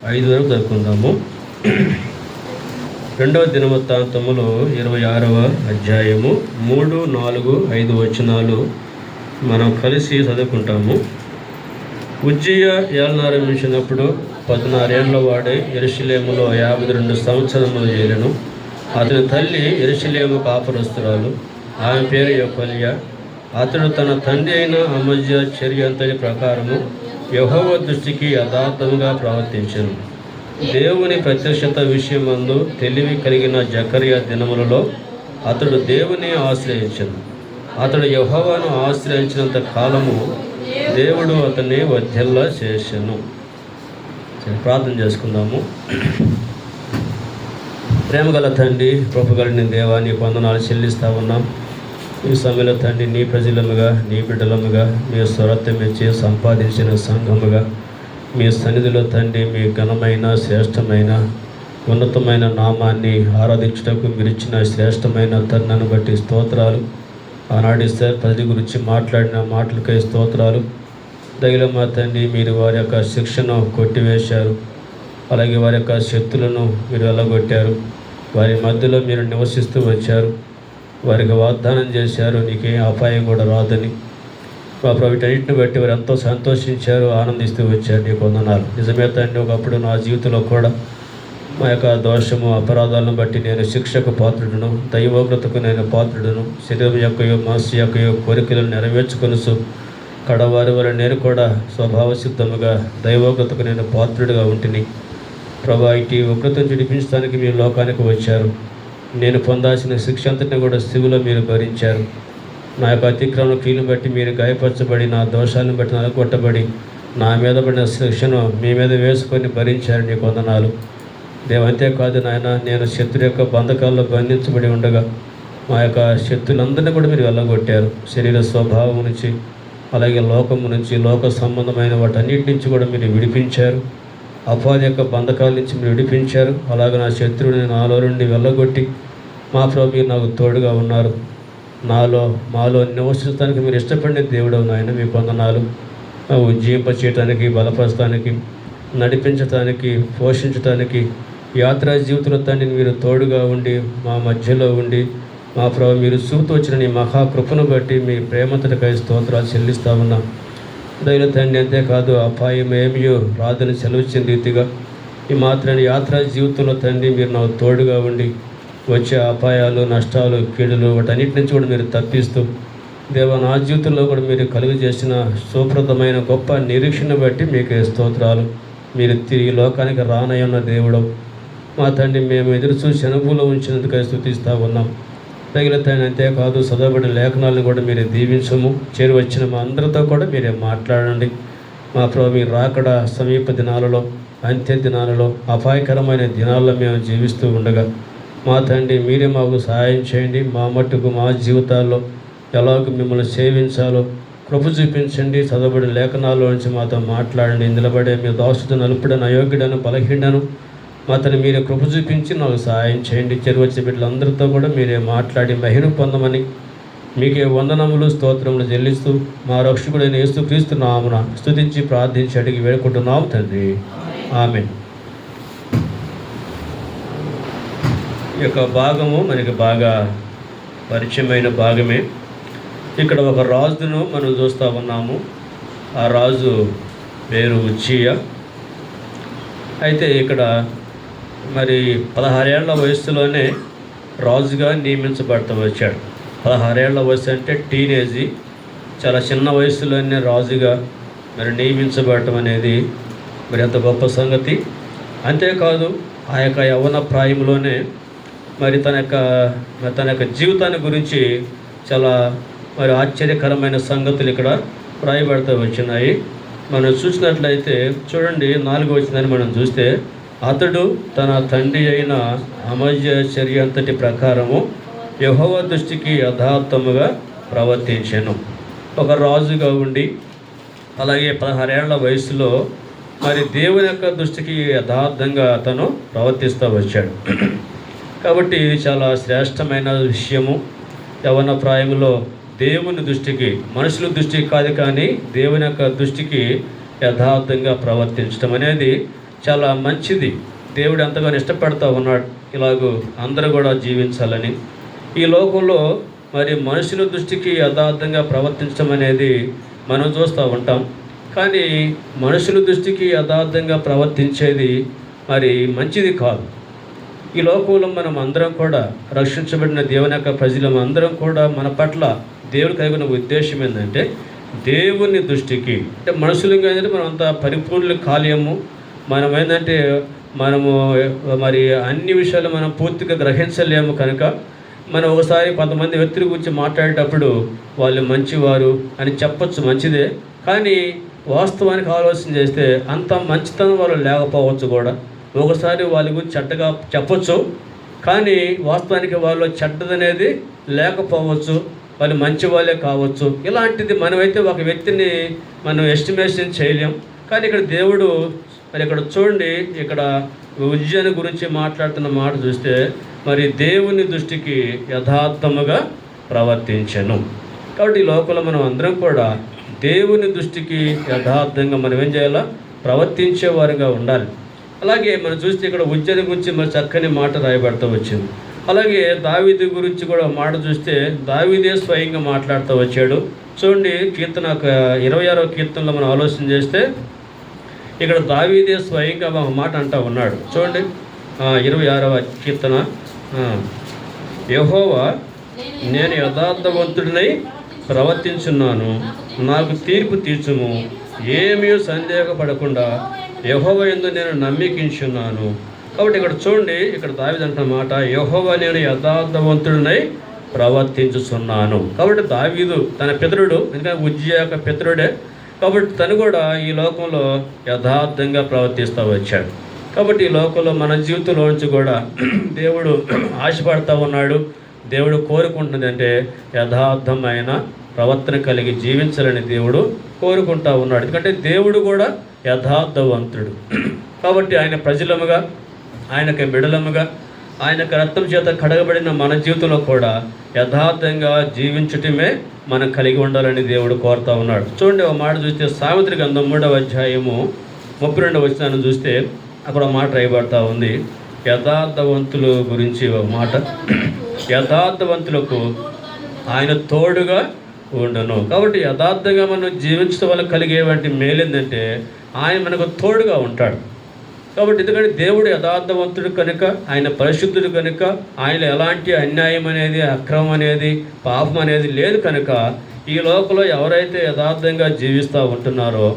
5 వరకు చదువుకుందాము. 2వ దినవృత్తాంతములు 26వ అధ్యాయము 3, 4, 5 వచనాలు మనం కలిసి చదువుకుంటాము. ఉజ్జియా ఏలనారంభించినప్పుడు 16 ఏళ్ల వాడై యెరూషలేములో 52 సంవత్సరములు ఏలెను. అతని తల్లి యెరూషలేము కాపురస్తురాలు, ఆమె పేరు యెకొల్యా. అతడు తన తండ్రి అయిన అమజ్యా చర్య అంతటి ప్రకారము యెహోవా దృష్టికి యథార్థముగా ప్రవర్తించెను. దేవుని ప్రత్యక్షత విషయమందు తెలివి కలిగిన జకర్యా దినములలో అతడు దేవుని ఆశ్రయించెను. అతడు యెహోవాను ఆశ్రయించినంత కాలము దేవుడు అతన్ని వర్ధిల్ల చేసెను. ప్రార్థన చేసుకుందాము. ప్రేమగల తండ్రి, కృపగలిగిన దేవా, నీ వందనాలు చెల్లిస్తూ ఉన్నాం. ఈ సమయంలో తండ్రి, నీ ప్రజలముగా, నీ బిడ్డలముగా, మీ స్వరత్వం ఇచ్చి సంపాదించిన సంఘముగా మీ సన్నిధిలో తండ్రి, మీ ఘనమైన శ్రేష్టమైన ఉన్నతమైన నామాన్ని ఆరాధించుటకు మీరు ఇచ్చిన శ్రేష్టమైన తరుణాన్ని బట్టి స్తోత్రాలు. ఆనాడు సార్ ప్రజల గురించి మాట్లాడిన మాటలకై స్తోత్రాలు. దయలో మా తండ్రి, మీరు వారి యొక్క శిక్షను కొట్టివేశారు. అలాగే వారి యొక్క శక్తులను మీరు వెళ్ళగొట్టారు. వారి మధ్యలో మీరు నివసిస్తూ వచ్చారు. వారికి వాగ్దానం చేశారు, నీకేం అపాయం కూడా రాదని. మా వీటన్నిటిని బట్టి వారు ఎంతో సంతోషించారు, ఆనందిస్తూ వచ్చారు. నీకు వందనాలు. నిజమే తండ్రి, ఒకప్పుడు నా జీవితంలో కూడా మా యొక్క దోషము అపరాధాలను బట్టి నేను శిక్షకు పాత్రుడును, దైవోగ్రతకు నేను పాత్రుడును, శరీరం యొక్కయో మనస్సు యొక్కయో కోరికలను నెరవేర్చుకొనుసు కడవారి వల్ల నేను కూడా స్వభావ సిద్ధముగా దైవోగ్రతకు నేను పాత్రుడిగా ఉంటిని. ప్రభా, ఇటు ఉగ్రతను విడిపించడానికి మీరు లోకానికి వచ్చారు. నేను పొందాల్సిన శిక్ష అంతటిని కూడా శివులో మీరు భరించారు. నా యొక్క అతిక్రమణ క్రియలను బట్టి మీరు గాయపరచబడి, నా దోషాలను బట్టి నలగొట్టబడి, నా మీద పడిన శిక్షను మీ మీద వేసుకొని భరించారు. నీకు వందనాలు దేవ. అంతేకాదు నాయన, నేను శత్రు యొక్క బంధకాల్లో బంధించబడి ఉండగా మా యొక్క శత్రులందరినీ కూడా మీరు వెళ్ళగొట్టారు. శరీర స్వభావం నుంచి, అలాగే లోకము నుంచి, లోక సంబంధమైన వాటన్నిటి నుంచి కూడా మీరు విడిపించారు. అపవాది యొక్క బంధకాల నుంచి మీరు విడిపించారు. అలాగే నా శత్రువుని నాలో నుండి వెళ్ళగొట్టి మా ప్రభు మీరు నాకు తోడుగా ఉన్నారు. మాలో నివసించడానికి మీరు ఇష్టపడిన దేవుడు నాయన, మీకు వందనాలు. ఉజ్జీంపచేయటానికి, బలపరచడానికి, నడిపించటానికి, పోషించటానికి, యాత్రా జీవితంలో తండ్రి మీరు తోడుగా ఉండి మా మధ్యలో ఉండి మా ప్రభు మీరు చూపుతూ వచ్చిన నీ మహాకృపను బట్టి మీ ప్రేమంతటికై స్తోత్రాలు చెల్లిస్తా ఉన్నాం. దయలో తండ్రి, అంతేకాదు అపాయం ఏమీ రాదని సెలవిచ్చిన రీతిగా ఈ మాత్రాన్ని యాత్రా జీవితంలో తండ్రి మీరు నాకు తోడుగా ఉండి వచ్చే అపాయాలు, నష్టాలు, కీడులు వాటన్నిటి నుంచి కూడా మీరు తప్పిస్తూ దేవ, నా జీవితంలో కూడా మీరు కలుగు చేసిన సుప్రదమైన గొప్ప నిరీక్షణ బట్టి మీకు స్తోత్రాలు. మీరు తిరిగి లోకానికి రానయ్యున్న దేవుడు మా తండ్రి, మేము ఎదురు చూసి అనుభూలో ఉంచినందుకై స్తుతిస్తూ ఉన్నాం. తగిన తండ్రి, అంతేకాదు చదవబడిన లేఖనాలను కూడా మీరు దీవించము. చేరువచ్చిన మా అందరితో కూడా మీరే మాట్లాడండి. మా ప్రభు, మీరు రాకడ సమీప దినాలలో, అంత్య దినాలలో, అపాయకరమైన దినాల్లో మేము జీవిస్తూ ఉండగా మా తండ్రి మీరే మాకు సహాయం చేయండి. మా మట్టుకు మా జీవితాల్లో ఎలాగ మిమ్మల్ని సేవించాలో కృప చూపించండి. చదవబడిన లేఖనాల్లో నుంచి మాతో మాట్లాడండి. నిలబడే మీ దాసుడు నలుపుడను, అయోగ్యుడను, బలహీనను మా తను మీరే కృప చూపించి నాకు సహాయం చేయండి. చెరువచ్చే బిడ్డలందరితో కూడా మీరే మాట్లాడి మహిమ పొందమని మీకే వందనములు, స్తోత్రములు చెల్లిస్తూ మా రక్షకుడైన యేసుక్రీస్తు నామమున స్తుతించి ప్రార్థించి అడిగి వేడుకుంటున్నాము తండ్రి. ఆమేన్. ఈ యొక్క భాగము మనకి బాగా పరిచయమైన భాగమే. ఇక్కడ ఒక రాజును మనం చూస్తూ ఉన్నాము. ఆ రాజు పేరు ఉజ్జియా. అయితే ఇక్కడ మరి 16 ఏళ్ల వయసులోనే రాజుగా నియమించబడతా వచ్చాడు. 16 ఏళ్ల వయసు అంటే టీనేజీ. చాలా చిన్న వయసులోనే రాజుగా మరి నియమించబడటం అనేది మరి ఎంత గొప్ప సంగతి. అంతేకాదు ఆ యొక్క యవ్వన ప్రాయంలోనే మరి తన యొక్క జీవితాన్ని గురించి చాలా మరి ఆశ్చర్యకరమైన సంగతులు ఇక్కడ రాయబడుతూ వచ్చినాయి. మనం చూసినట్లయితే చూడండి, 4వ వచనాన్ని మనం చూస్తే, అతడు తన తండ్రి అయిన అమజ్యా చర్య అంతటి ప్రకారము యెహోవా దృష్టికి యథార్థముగా ప్రవర్తించెను. ఒక రాజుగా ఉండి అలాగే 16 ఏళ్ల వయసులో మరి దేవుని యొక్క దృష్టికి యథార్థంగా అతను ప్రవర్తిస్తూ వచ్చాడు. కాబట్టి ఇది చాలా శ్రేష్టమైన విషయము. యవ్వన ప్రాయంలో దేవుని దృష్టికి, మనుషుల దృష్టికి కాదు కానీ దేవుని యొక్క దృష్టికి యథార్థంగా ప్రవర్తించడం అనేది చాలా మంచిది. దేవుడు ఎంతగానో ఇష్టపడతా ఉన్నాడు ఇలాగూ అందరూ కూడా జీవించాలని. ఈ లోకంలో మరి మనుషుల దృష్టికి యథార్థంగా ప్రవర్తించడం అనేది మనం చూస్తూ ఉంటాం. కానీ మనుషుల దృష్టికి యథార్థంగా ప్రవర్తించేది మరి మంచిది కాదు. ఈ లోకంలో మనం అందరం కూడా రక్షించబడిన దేవుని యొక్క ప్రజలం అందరం కూడా మన పట్ల దేవుడు కలిగిన ఉద్దేశం ఏంటంటే, దేవుని దృష్టికి అంటే మనుషులుగా ఏంటంటే మనం అంత పరిపూర్ణులు కాలేము. మనం ఏంటంటే మనము మరి అన్ని విషయాలు మనం పూర్తిగా గ్రహించలేము. కనుక మనం ఒకసారి కొంతమంది వ్యక్తుల గురించి మాట్లాడేటప్పుడు వాళ్ళు మంచివారు అని చెప్పచ్చు, మంచిదే. కానీ వాస్తవానికి ఆలోచన చేస్తే అంత మంచితనం వాళ్ళు లేకపోవచ్చు కూడా. ఒకసారి వాళ్ళ గురించి చెడ్డగా చెప్పచ్చు, కానీ వాస్తవానికి వాళ్ళు చెడ్డదనేది లేకపోవచ్చు, వాళ్ళు మంచి వాళ్ళే కావచ్చు. ఇలాంటిది మనమైతే ఒక వ్యక్తిని మనం ఎస్టిమేషన్ చేయలేం. కానీ ఇక్కడ దేవుడు మరి ఇక్కడ చూడండి, ఇక్కడ ఉజ్జయిని గురించి మాట్లాడుతున్న మాట చూస్తే మరి దేవుని దృష్టికి యథార్థముగా ప్రవర్తించెను. కాబట్టి ఈ లోకంలో మనం అందరం కూడా దేవుని దృష్టికి యథార్థంగా మనం ఏం చేయాలా, ప్రవర్తించేవారుగా ఉండాలి. అలాగే మనం చూస్తే ఇక్కడ ఉజ్జయిని గురించి మరి చక్కని మాట రాయబడుతూ వచ్చింది. అలాగే దావీదు గురించి కూడా మాట చూస్తే దావీదే స్వయంగా మాట్లాడుతూ వచ్చాడు. చూడండి, కీర్తన 26వ కీర్తనలో మనం ఆలోచన చేస్తే ఇక్కడ దావీదే స్వయంగా ఒక మాట అంటూ ఉన్నాడు. చూడండి, 26వ కీర్తన, యెహోవా నేను యథార్థవంతుడినై ప్రవర్తించున్నాను, నాకు తీర్పు తీర్చుము, ఏమీ సందేహపడకుండా యెహోవా యందు నేను నమ్మికించున్నాను. కాబట్టి ఇక్కడ చూడండి, ఇక్కడ దావీదు అంటున్న మాట, యెహోవా నేను యథార్థవంతుడినై ప్రవర్తించుచున్నాను. కాబట్టి దావీదు తన పితరుడు, ఎందుకంటే ఉజ్జియా యొక్క పితరుడే, కాబట్టి తను కూడా ఈ లోకంలో యథార్థంగా ప్రవర్తిస్తూ వచ్చాడు. కాబట్టి ఈ లోకంలో మన జీవితంలో నుంచి కూడా దేవుడు ఆశపడతా ఉన్నాడు. దేవుడు కోరుకుంటుంది అంటే యథార్థమైన ప్రవర్తన కలిగి జీవించాలని దేవుడు కోరుకుంటా ఉన్నాడు. ఎందుకంటే దేవుడు కూడా యథార్థవంతుడు. కాబట్టి ఆయన ప్రజలముగా, ఆయనకి బిడలముగా, ఆయనకు రక్తం చేత కడగబడిన మన జీవితంలో కూడా యథార్థంగా జీవించటమే మనం కలిగి ఉండాలని దేవుడు కోరుతా ఉన్నాడు. చూడండి, ఒక మాట చూస్తే సామెతల గ్రంథం 3వ అధ్యాయము 32వ వచనాన్ని చూస్తే అక్కడ ఒక మాట రాయబడతా ఉంది. యథార్థవంతుల గురించి ఒక మాట, యథార్థవంతులకు ఆయన తోడుగా ఉండును. కాబట్టి యథార్థంగా మనం జీవించడం వల్ల కలిగేటువంటి మేలు ఏంటంటే ఆయన మనకు తోడుగా ఉంటాడు. కాబట్టి ఎందుకంటే దేవుడు యథార్థవంతుడు కనుక, ఆయన పరిశుద్ధుడు కనుక, ఆయన ఎలాంటి అన్యాయం అనేది, అక్రమం అనేది, పాపం అనేది లేదు కనుక ఈ లోకంలో ఎవరైతే యథార్థంగా జీవిస్తూ ఉంటున్నారో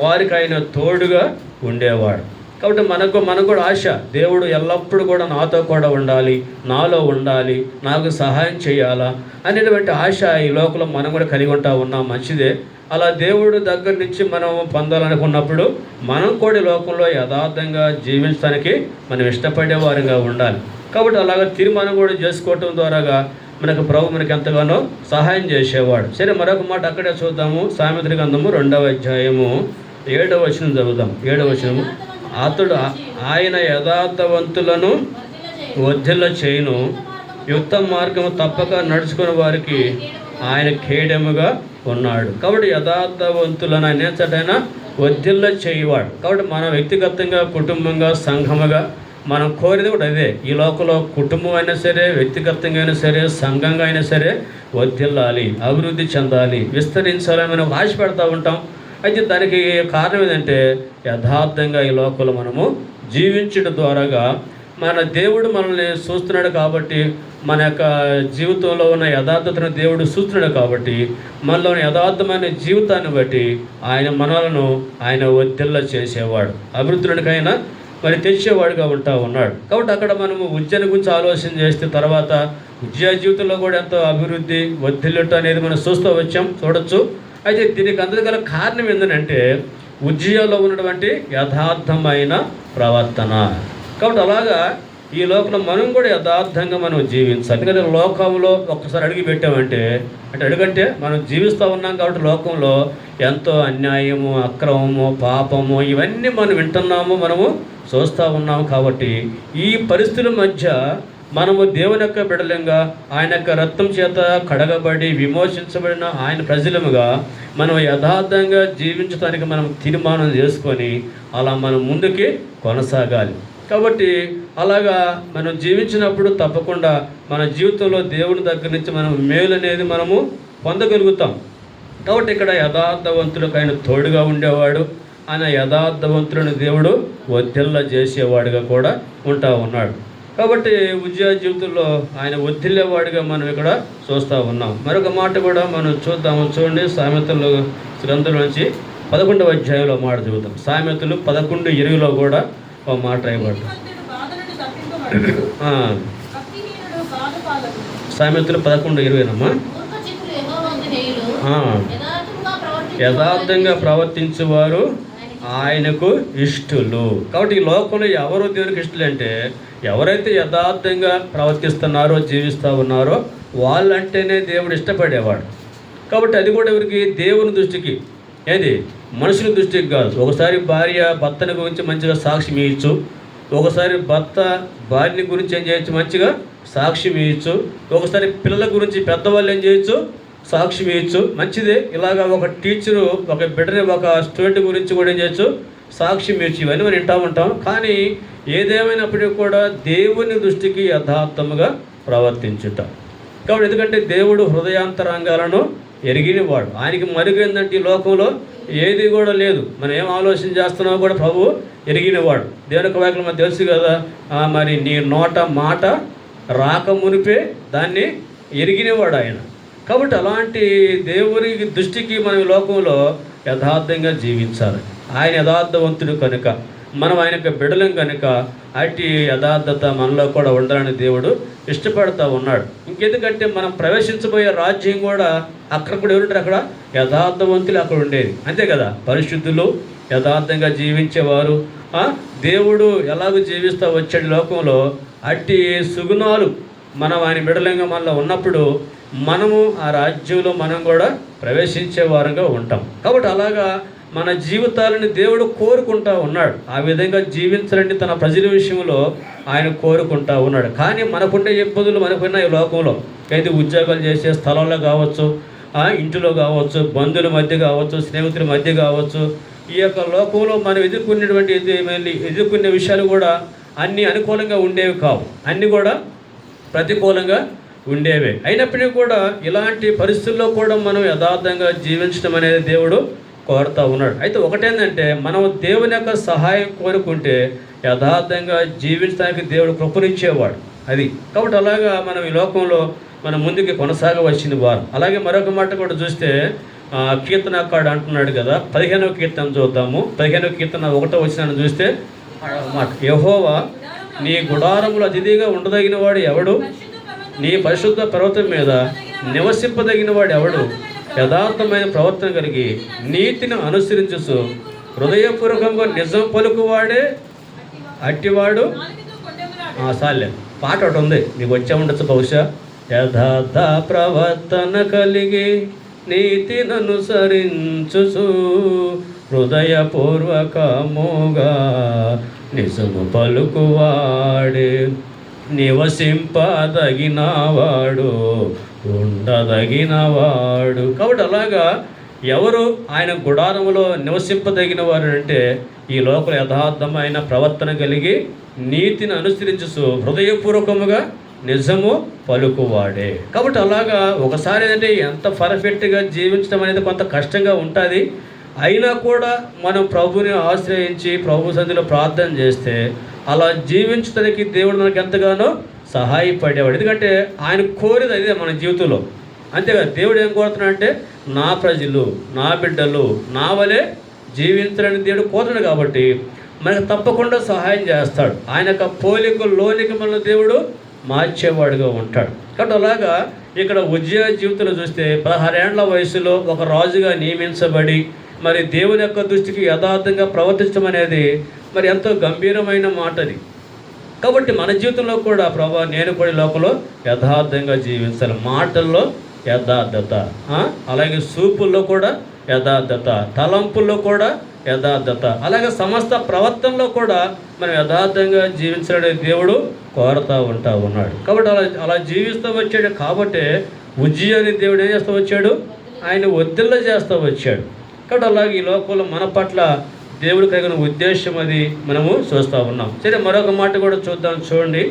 వారికి ఆయన తోడుగా ఉండేవాడు. కాబట్టి మనకు కూడా ఆశ, దేవుడు ఎల్లప్పుడూ కూడా నాతో కూడా ఉండాలి, నాలో ఉండాలి, నాకు సహాయం చేయాలా అనేటువంటి ఆశ ఈ లోకంలో మనం కూడా కలిగి ఉంటా ఉన్నాం. మంచిదే. అలా దేవుడు దగ్గర నుంచి మనం పొందాలనుకున్నప్పుడు మనం కూడా లోకంలో యథార్థంగా జీవించడానికి మనం ఇష్టపడేవారుగా ఉండాలి. కాబట్టి అలాగ తీర్మానం కూడా చేసుకోవటం ద్వారాగా మనకు ప్రభు మనకి ఎంతగానో సహాయం చేసేవాడు. సరే, మరొక మాట అక్కడే చూద్దాము. సామెతల గ్రంథము 2వ అధ్యాయము 7వ వచనం చదువుదాం. 7వ వచనము, అతడు ఆయన యథార్థవంతులను వర్ధిల్ల చేయును, యుక్త మార్గము తప్పక నడుచుకునే వారికి ఆయన ఖేడముగా ఉన్నాడు. కాబట్టి యథార్థవంతులను అనేచటైనా వర్ధిల్ల చేయవాడు. కాబట్టి మన వ్యక్తిగతంగా, కుటుంబంగా, సంఘముగా మనం కోరేది కూడా అదే. ఈ లోకంలో కుటుంబం అయినా సరే, వ్యక్తిగతంగా అయినా సరే, సంఘంగా అయినా సరే వర్ధిల్లాలి, అభివృద్ధి చెందాలి, విస్తరించాలని మనం ఆశపడతా ఉంటాం. అయితే దానికి కారణం ఏంటంటే యథార్థంగా ఈ లోకంలో మనము జీవించడం ద్వారాగా మన దేవుడు మనల్ని చూస్తున్నాడు. కాబట్టి మన యొక్క జీవితంలో ఉన్న యథార్థతను దేవుడు చూస్తున్నాడు. కాబట్టి మనలోని యథార్థమైన జీవితాన్ని బట్టి ఆయన మనలను ఆయన వర్ధిల్ల చేసేవాడు, అభివృద్ధికైనా మరి తెచ్చేవాడుగా ఉంటా ఉన్నాడు. కాబట్టి అక్కడ మనము ఉజ్జయిని గురించి ఆలోచన చేస్తే తర్వాత ఉజ్జయ జీవితంలో కూడా ఎంతో అభివృద్ధి, వర్ధిల్లుట అనేది మనం చూడొచ్చు. అయితే దీనికి అందరి గల కారణం ఏంటంటే ఉజ్జయలో ఉన్నటువంటి యథార్థమైన ప్రవర్తన. కాబట్టి అలాగా ఈ లోకంలో మనం కూడా యథార్థంగా మనం జీవించాలి. ఎందుకంటే లోకంలో ఒక్కసారి అడిగి పెట్టామంటే అడుగంటే మనం జీవిస్తూ ఉన్నాం. కాబట్టి లోకంలో ఎంతో అన్యాయము, అక్రమము, పాపము ఇవన్నీ మనం వింటున్నాము, మనము చూస్తూ ఉన్నాము. కాబట్టి ఈ పరిస్థితుల మధ్య మనము దేవుని యొక్క బిడ్డలంగా ఆయన యొక్క రక్తం చేత కడగబడి విమోచించబడిన ఆయన ప్రజలముగా మనం యథార్థంగా జీవించడానికి మనం తీర్మానం చేసుకొని అలా మనం ముందుకి కొనసాగాలి. కాబట్టి అలాగా మనం జీవించినప్పుడు తప్పకుండా మన జీవితంలో దేవుని దగ్గర నుంచి మనం మేలు అనేది మనము పొందగలుగుతాం. కాబట్టి ఇక్కడ యథార్థవంతులకు ఆయన తోడుగా ఉండేవాడు, ఆయన యథార్థవంతులను దేవుడు వర్ధిల్ల చేసేవాడుగా కూడా ఉంటా ఉన్నాడు. కాబట్టి ఉద్యోగ జీవితంలో ఆయన వర్ధిల్లేవాడిగా మనం ఇక్కడ చూస్తూ ఉన్నాం. మరొక మాట కూడా మనం చూద్దాము. చూడండి, సామెతలు గ్రంథం నుంచి 11వ అధ్యాయంలో మాట చదువుతాం. సామెతలు 11:20 కూడా ఒక మాట రాయబడ్డ. సామెతలు 11:20 యథార్థంగా ప్రవర్తించేవారు ఆయనకు ఇష్టలు. కాబట్టి ఈ లోకంలో ఎవరు దేవునికి ఇష్టలు అంటే ఎవరైతే యథార్థంగా ప్రవర్తిస్తున్నారో జీవిస్తూ ఉన్నారో వాళ్ళంటేనే దేవుడు ఇష్టపడేవాడు. కాబట్టి అది కూడా ఎవరికి? దేవుని దృష్టికి, ఏది మనుషుల దృష్టికి కాదు. ఒకసారి భార్య భర్తని గురించి మంచిగా సాక్ష్యం ఇవ్వచ్చు, ఒకసారి భర్త భార్యని గురించి ఏం చేయొచ్చు, మంచిగా సాక్ష్యం ఇవ్వచ్చు, ఒకసారి పిల్లల గురించి పెద్దవాళ్ళు ఏం చేయొచ్చు, సాక్షి వేయచ్చు, మంచిదే. ఇలాగా ఒక టీచరు ఒక బిడ్డని ఒక స్టూడెంట్ గురించి కూడా ఏం చేయొచ్చు, సాక్షి వేయచ్చు. ఇవన్నీ మనం వింటూ ఉంటాం. కానీ ఏదేమైనప్పటికీ కూడా దేవుని దృష్టికి యథార్థముగా ప్రవర్తించుట. కాబట్టి ఎందుకంటే దేవుడు హృదయాంతరంగాలను ఎరిగినవాడు. ఆయనకి మరుగైందంటే ఈ లోకంలో ఏది కూడా లేదు. మనం ఏం ఆలోచన చేస్తున్నామో కూడా ప్రభు ఎరిగినవాడు. దేవుని యొక్క వాక్యం మనకు తెలుసు కదా, మరి నీ నోట మాట రాక మునిపే దాన్ని ఎరిగినవాడు ఆయన. కాబట్టి అలాంటి దేవుని దృష్టికి మనం ఈ లోకంలో యథార్థంగా జీవించాలి. ఆయన యథార్థవంతుడు కనుక మనం ఆయన యొక్క బిడ్డలం కనుక అట్టి యథార్థత మనలో కూడా ఉండాలని దేవుడు ఇష్టపడుతూ ఉన్నాడు. ఇంకెందుకంటే మనం ప్రవేశించబోయే రాజ్యం కూడా అక్కడ కూడా ఎవరుంటారు, అక్కడ యథార్థవంతులు అక్కడ ఉండేది, అంతే కదా. పరిశుద్ధులు, యథార్థంగా జీవించేవారు, దేవుడు ఎలాగో జీవిస్తూ వచ్చాడు లోకంలో, అట్టి సుగుణాలు మనం ఆయన బిడ్డలంగా మనలో ఉన్నప్పుడు మనము ఆ రాజ్యంలో మనం కూడా ప్రవేశించే వారంగా ఉంటాం. కాబట్టి అలాగా మన జీవితాలను దేవుడు కోరుకుంటా ఉన్నాడు. ఆ విధంగా జీవించాలని తన ప్రజల విషయంలో ఆయన కోరుకుంటా ఉన్నాడు. కానీ మనకుండే ఇబ్బందులు మనకున్న ఈ లోకంలో, అయితే ఉద్యోగాలు చేసే స్థలంలో కావచ్చు, ఇంటిలో కావచ్చు, బంధువుల మధ్య కావచ్చు, స్నేహితుల మధ్య కావచ్చు, ఈ యొక్క లోకంలో మనం ఎదుర్కొనే విషయాలు కూడా అన్నీ అనుకూలంగా ఉండేవి కావు, అన్నీ కూడా ప్రతికూలంగా ఉండేవే. అయినప్పటికీ కూడా ఇలాంటి పరిస్థితుల్లో కూడా మనం యథార్థంగా జీవించడం అనేది దేవుడు కోరుతూ ఉన్నాడు. అయితే ఒకటేంటంటే మనం దేవుని యొక్క సహాయం కోరుకుంటే యథార్థంగా జీవించడానికి దేవుడు కృపనిచ్చేవాడు అది. కాబట్టి అలాగా మనం ఈ లోకంలో మనం ముందుకి కొనసాగవలసింది వారు. అలాగే మరొక మాట కూడా చూస్తే కీర్తనకాడు అంటున్నాడు కదా, 15వ కీర్తన చూద్దాము. 15వ కీర్తన 1వ వచనాన్ని చూస్తే మాట, యెహోవా నీ గుడారములు అతిథిగా ఉండదగిన వాడు ఎవడు, నీ పరిశుద్ధ పర్వతం మీద నివసింపదగిన వాడు ఎవడు, యథార్థమైన ప్రవర్తన కలిగి నీతిని అనుసరించు హృదయపూర్వకంగా నిజం పలుకువాడే అట్టివాడు. సాలే పాట ఒకటి ఉంది, నీకు వచ్చే ఉండొచ్చు బహుశా. యథార్థ ప్రవర్తన కలిగి నీతిని అనుసరించు హృదయపూర్వకముగా నిజము పలుకువాడే నివసింపదగినవాడు ఉండదగినవాడు. కాబట్టి అలాగా ఎవరు ఆయన గుడారములో నివసింపదగిన వారు అంటే ఈ లోపల యథార్థమైన ప్రవర్తన కలిగి నీతిని అనుసరించు హృదయపూర్వకముగా నిజము పలుకువాడే. కాబట్టి అలాగా ఒకసారి ఏంటంటే ఎంత పర్ఫెక్ట్గా జీవించడం అనేది కొంత కష్టంగా ఉంటుంది. అయినా కూడా మనం ప్రభుని ఆశ్రయించి ప్రభు సన్నిధిలో ప్రార్థన చేస్తే అలా జీవించడానికి దేవుడు మనకు ఎంతగానో సహాయపడేవాడు. ఎందుకంటే ఆయన కోరేది అదే మన జీవితంలో, అంతేగా. దేవుడు ఏం కోరుతున్నాడంటే నా ప్రజలు, నా బిడ్డలు నా వలె జీవించాలని దేవుడు కోరుతున్నాడు. కాబట్టి మనకు తప్పకుండా సహాయం చేస్తాడు. ఆయన యొక్క పోలికలోనికి మన దేవుడు మార్చేవాడుగా ఉంటాడు. కాబట్టి అలాగా ఇక్కడ ఉద్యోగ జీవితంలో చూస్తే 16 ఏళ్ల వయసులో ఒక రాజుగా నియమించబడి మరి దేవుని యొక్క దృష్టికి యథార్థంగా ప్రవర్తించడం అనేది మరి ఎంతో గంభీరమైన మాట అది. కాబట్టి మన జీవితంలో కూడా ప్రభా నేను కూడా లోకంలో యథార్థంగా జీవించాలి. మాటల్లో యథార్థత, అలాగే చూపుల్లో కూడా యథార్థత, తలంపుల్లో కూడా యథార్థత. అలాగే సమస్త ప్రవర్తనలో కూడా మనం యథార్థంగా జీవించాలని దేవుడు కోరుతూ ఉన్నాడు. కాబట్టి అలా జీవిస్తూ వచ్చాడు. కాబట్టి ఉజ్జియాని దేవుడు ఏం చేస్తూ వచ్చాడు? ఆయన ఒత్తిళ్ళ చేస్తూ వచ్చాడు. కాబట్టి అలాగే ఈ లోకంలో మన పట్ల దేవుడు కలిగిన ఉద్దేశం అది మనము చూస్తూ ఉన్నాం. సరే, మరొక మాట కూడా చూద్దాం. చూడండి,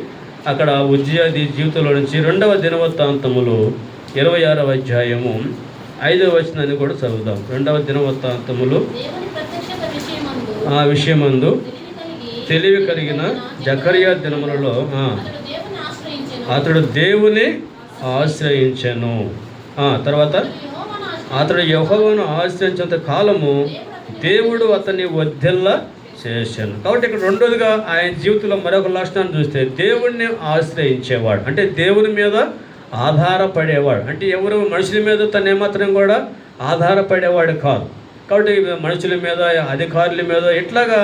అక్కడ ఉజ్జియాది జీవితంలో నుంచి 2వ దినవృత్తాంతములు 26వ అధ్యాయము 5వ వచనాన్ని కూడా చదువుదాం. 2వ దినవృత్తాంతములు ఆ విషయమందు తెలివి కలిగిన జకర్యా దినములలో అతడు దేవుని ఆశ్రయించెను. తర్వాత అతడు యెహోవాను ఆశ్రయించేంత కాలము దేవుడు అతన్ని వర్ధిల్ల చేశాను. కాబట్టి ఇక్కడ రెండోదిగా ఆయన జీవితంలో మరొక లక్షణాన్ని చూస్తే దేవుణ్ణి ఆశ్రయించేవాడు, అంటే దేవుని మీద ఆధారపడేవాడు. అంటే ఎవరు మనుషుల మీద తను ఏమాత్రం కూడా ఆధారపడేవాడు కాదు. కాబట్టి మనుషుల మీద, అధికారుల మీద ఇట్లాగా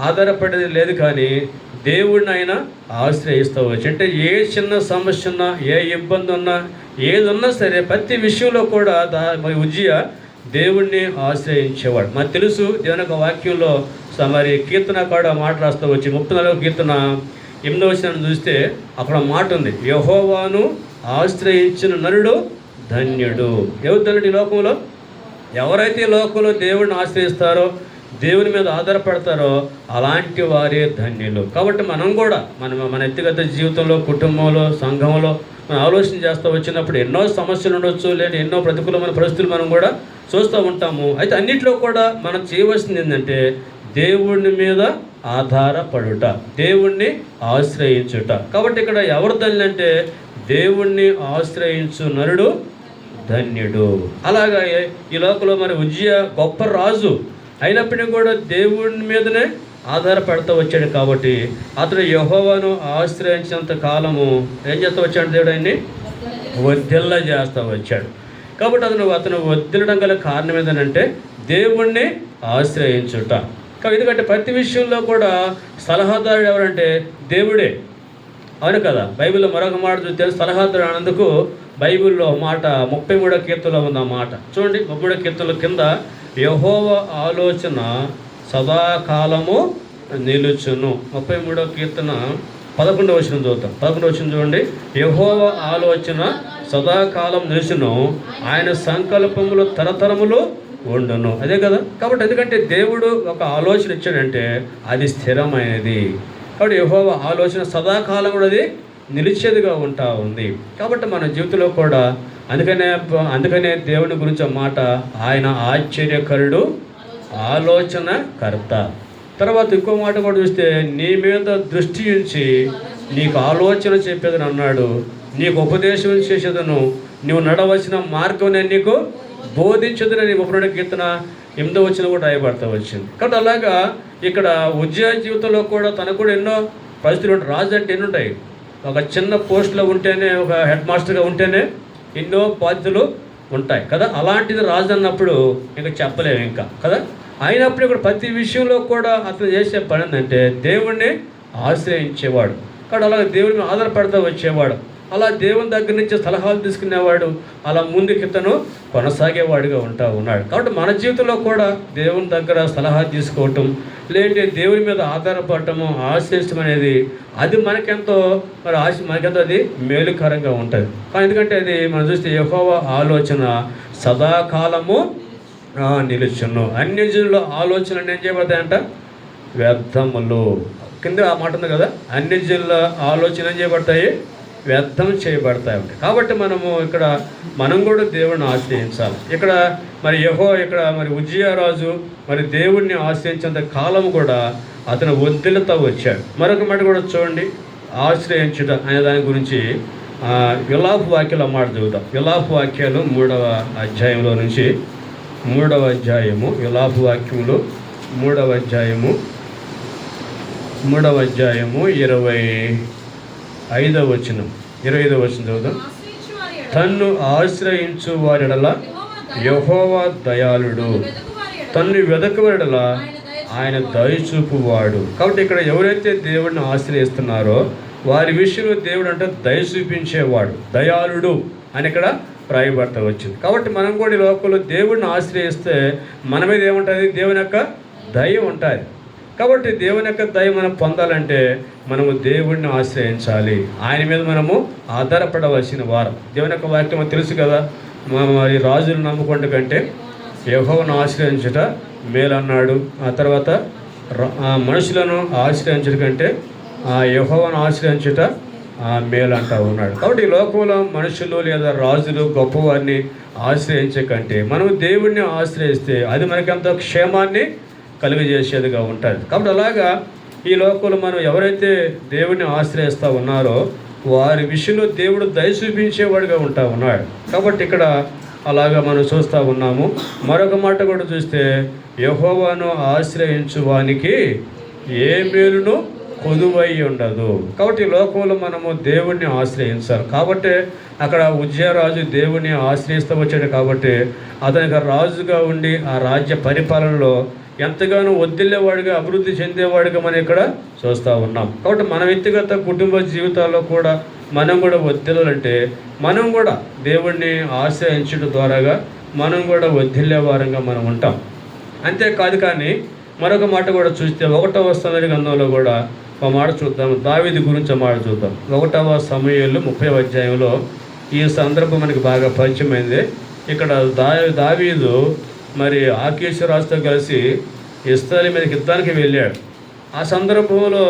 ఆధారపడేది లేదు. కానీ దేవుడిని ఆయన ఆశ్రయిస్తూ వచ్చి, అంటే ఏ చిన్న సమస్య ఉన్నా, ఏ ఇబ్బంది ఉన్నా, ఏది ఉన్నా సరే ప్రతి విషయంలో కూడా ఉజ్జియా దేవుణ్ణి ఆశ్రయించేవాడు. మనకు తెలుసు, దేవుని యొక్క వాక్యంలో మరి కీర్తన కూడా మాట రాస్తూ వచ్చి 34వ కీర్తన 8వ వచనాన్ని చూస్తే అక్కడ మాట ఉంది, యెహోవాను ఆశ్రయించిన నరుడు ధన్యుడు. ఎవరు ధన్యుడు? ఈ లోకంలో ఎవరైతే ఈ లోకంలో దేవుడిని ఆశ్రయిస్తారో, దేవుని మీద ఆధారపడతారో అలాంటి వారే ధన్యులు. కాబట్టి మనం కూడా మన వ్యక్తిగత జీవితంలో, కుటుంబంలో, సంఘంలో మనం ఆలోచన చేస్తూ వచ్చినప్పుడు ఎన్నో సమస్యలు ఉండొచ్చు, లేదా ఎన్నో ప్రతికూలమైన పరిస్థితులు మనం కూడా చూస్తూ ఉంటాము. అయితే అన్నింటిలో కూడా మనం చేయవలసింది ఏంటంటే దేవుని మీద ఆధారపడుట, దేవుణ్ణి ఆశ్రయించుట. కాబట్టి ఇక్కడ ఎవరు ధన్యులు అంటే దేవుణ్ణి ఆశ్రయించు నరుడు ధన్యుడు. అలాగా ఈ లోకంలో మరి ఉజ్జియా గొప్ప రాజు అయినప్పటికీ కూడా దేవుని మీదనే ఆధారపడుతూ వచ్చాడు. కాబట్టి అతడు యెహోవాను ఆశ్రయించినంత కాలము ఏం చేస్తూ వచ్చాడు? దేవుడు ఆయన్ని వర్ధిల్ల చేస్తూ వచ్చాడు. కాబట్టి అతను వర్ధిల్లడం గల కారణం ఏంటంటే దేవుణ్ణి ఆశ్రయించుట. ఎందుకంటే ప్రతి విషయంలో కూడా సలహాదారుడు ఎవరంటే దేవుడే. అవును కదా? బైబిల్లో మరొక మాట చూస్తే సలహాదారు అన్నందుకు బైబిల్లో మాట 33వ కీర్తనలో ఉన్న మాట చూడండి. 33వ కీర్తనల కింద యెహోవా ఆలోచన సదాకాలము నిలుచును. 33వ కీర్తన 11వ వచనం చూద్దాం. 11వ వచనం చూడండి. యెహోవా ఆలోచన సదాకాలం నిలుచును, ఆయన సంకల్పములు తరతరములు ఉండును. అదే కదా? కాబట్టి ఎందుకంటే దేవుడు ఒక ఆలోచన ఇచ్చాడంటే అది స్థిరమైనది. కాబట్టి యెహోవా ఆలోచన సదాకాలం కూడా అది నిలిచేదిగా ఉంటా ఉంది. కాబట్టి మన జీవితంలో కూడా అందుకనే దేవుని గురించి మాట, ఆయన ఆశ్చర్యకరుడు, ఆలోచనకర్త. తర్వాత ఇంకో మాట కూడా చూస్తే, నీ మీద దృష్టి ఉంచి నీకు ఆలోచన చెప్పేదని అన్నాడు, నీకు ఉపదేశం చేసేదను, నువ్వు నడవలసిన మార్గం నేను నీకు బోధించదని 32వ కీర్తన 8వ వచనం కూడా రాయబడతా వచ్చింది. కాబట్టి అలాగా ఇక్కడ ఉజ్జియా జీవితంలో కూడా తనకు కూడా ఎన్నో పరిస్థితులు ఉంటాయి. రాజు అంటే ఎన్ని ఉంటాయి? ఒక చిన్న పోస్ట్లో ఉంటేనే, ఒక హెడ్ మాస్టర్గా ఉంటేనే ఎన్నో బాధ్యతలు ఉంటాయి కదా. అలాంటిది రాజు అన్నప్పుడు ఇంకా చెప్పలేము ఇంకా కదా. అయినప్పుడు ఇక్కడ ప్రతి విషయంలో కూడా అతను చేసే పని ఏంటంటే దేవుణ్ణి ఆశ్రయించేవాడు. కాబట్టి అలాగే దేవుని మీద ఆధారపడుతూ వచ్చేవాడు. అలా దేవుని దగ్గర నుంచి సలహాలు తీసుకునేవాడు. అలా ముందుకితను కొనసాగేవాడిగా ఉన్నాడు. కాబట్టి మన జీవితంలో కూడా దేవుని దగ్గర సలహా తీసుకోవటం, లేదంటే దేవుని మీద ఆధారపడటము, ఆశ్రయించడం అనేది అది మనకెంతో అది మేలుకరంగా ఉంటుంది. కానీ ఎందుకంటే అది మనం చూస్తే యెహోవా ఆలోచన సదాకాలము నిలుచును. అన్యజనుల ఆలోచనలు ఏం చేయబడతాయంట? వ్యర్థములు. కింద ఆ మాట ఉంది కదా, అన్యజనుల ఆలోచన ఏం చేయబడతాయి? వ్యర్థం చేయబడతాయి. కాబట్టి మనం కూడా దేవుడిని ఆశ్రయించాలి. ఇక్కడ మరి ఉజ్జియా రాజు మరి దేవుణ్ణి ఆశ్రయించేంత కాలం కూడా అతను వర్ధిల్లుతూ వచ్చాడు. మరొక మాట కూడా చూడండి, ఆశ్రయించుట అనే దాని గురించి విలాప వాక్యాలు మాట చదువుతాం. విలాప వాక్యాలు 3వ అధ్యాయంలో నుంచి 3వ అధ్యాయము, విలాప వాక్యములు 3వ అధ్యాయము 25వ వచనం చదువుతాం. తన్ను ఆశ్రయించు వారిడల యెహోవా దయాళుడు, తన్ను వెదకువారిడల ఆయన దయచూపువాడు. కాబట్టి ఇక్కడ ఎవరైతే దేవుడిని ఆశ్రయిస్తున్నారో వారి విషయంలో దేవుడు అంటే దయ చూపించేవాడు, దయాళుడు అని ఇక్కడ రాయబడతా వచ్చింది. కాబట్టి మనం కూడా ఈ లోకంలో దేవుడిని ఆశ్రయిస్తే మన మీద ఏముంటుంది? దేవుని యొక్క దయ ఉంటుంది. కాబట్టి దేవుని యొక్క దయ మనం పొందాలంటే మనము దేవుడిని ఆశ్రయించాలి. ఆయన మీద మనము ఆధారపడవలసిన వారం. దేవుని యొక్క వాక్యం తెలుసు కదా, మరి రాజులు నమ్ముకుంటే కంటే యెహోవాను ఆశ్రయించుట మేలన్నాడు. ఆ తర్వాత మనుషులను ఆశ్రయించడం కంటే యెహోవాను ఆశ్రయించుట మేలు అంటూ ఉన్నాడు. కాబట్టి ఈ లోకంలో మనుషులు లేదా రాజులు గొప్పవారిని ఆశ్రయించే కంటే మనం దేవుడిని ఆశ్రయిస్తే అది మనకెంతో క్షేమాన్ని కలుగజేసేదిగా ఉంటుంది. కాబట్టి అలాగా ఈ లోకంలో మనం ఎవరైతే దేవుడిని ఆశ్రయిస్తూ ఉన్నారో వారి విషయంలో దేవుడు దయ చూపించేవాడుగా ఉంటా ఉన్నాడు. కాబట్టి ఇక్కడ అలాగా మనం చూస్తూ ఉన్నాము. మరొక మాట కూడా చూస్తే యెహోవాను ఆశ్రయించు వానికి ఏ మేలును కొదువై ఉండదు. కాబట్టి ఈ లోకంలో మనము దేవుణ్ణి ఆశ్రయించాలి. కాబట్టి అక్కడ ఉజ్జయరాజు దేవుణ్ణి ఆశ్రయిస్తూ వచ్చాడు. కాబట్టి అతనికి రాజుగా ఉండి ఆ రాజ్య పరిపాలనలో ఎంతగానో వదిలేవాడిగా అభివృద్ధి చెందేవాడిగా మనం ఇక్కడ చూస్తూ ఉన్నాం. కాబట్టి మన వ్యక్తిగత కుటుంబ జీవితాల్లో కూడా మనం కూడా వర్ధిల్లాలంటే మనం కూడా దేవుణ్ణి ఆశ్రయించడం ద్వారాగా మనం కూడా వర్ధిల్లే వారంగా మనం ఉంటాం. అంతేకాదు. కానీ మరొక మాట కూడా చూస్తే 1వ సమూయేలు గ్రంథంలో కూడా ఒక మాట చూద్దాం. దావీదు గురించి మాట చూద్దాం. 1వ సమూయేలు 30వ అధ్యాయంలో ఈ సందర్భం మనకి బాగా పరిచయమైంది. ఇక్కడ దావీదు మరి ఆకీషు రాజుతో కలిసి ఇశ్రాయేలు మీదకి యుద్ధానికి వెళ్ళాడు. ఆ సందర్భంలో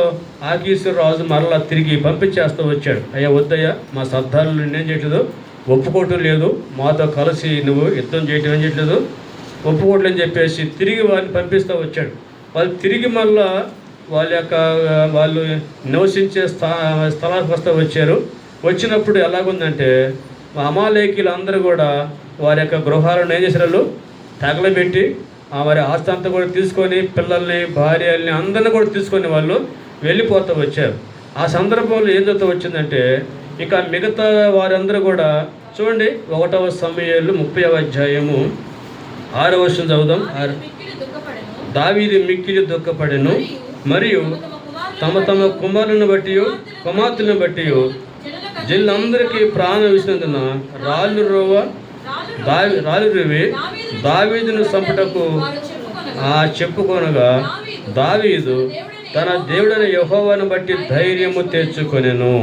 ఆకీషు రాజు మరలా తిరిగి పంపించేస్తూ వచ్చాడు. అయ్యా వద్దయ్యా, మా సర్దారులు నిన్నేం చేయట్లేదు, ఒప్పుకోవటం లేదు, మాతో కలిసి నువ్వు యుద్ధం చేయటం ఏం చేయట్లేదు, ఒప్పుకోవట్లేదు అని చెప్పేసి తిరిగి వారిని పంపిస్తూ వచ్చాడు. వాళ్ళు తిరిగి మళ్ళా వాళ్ళు నివసించే స్థలానికి వస్తూ వచ్చారు. వచ్చినప్పుడు ఎలాగుందంటే అమాలేకీలు అందరూ కూడా వారి యొక్క గృహాలను ఏం చేశారు, తగలబెట్టి మరి ఆస్తి అంతా కూడా తీసుకొని పిల్లల్ని భార్యల్ని అందరిని కూడా తీసుకొని వాళ్ళు వెళ్ళిపోతూ వచ్చారు. ఆ సందర్భంలో ఏం జరుగుతూ వచ్చిందంటే ఇక మిగతా వారందరూ కూడా చూడండి 1వ సమూయేలు 30వ అధ్యాయము 6వ వచనం చదువుదాం. దావీదు మిక్కిలి దుఃఖపడెను మరియు తమ తమ కుమారులను బట్టి కుమార్తెలను బట్టి జనులందరికీ ప్రాణం విసినందున రాళ్ళు రువి దావీదును చంపుటకు చెప్పుకొనగా దావీదు తన దేవుడైన యెహోవాను బట్టి ధైర్యము తెచ్చుకొనెను.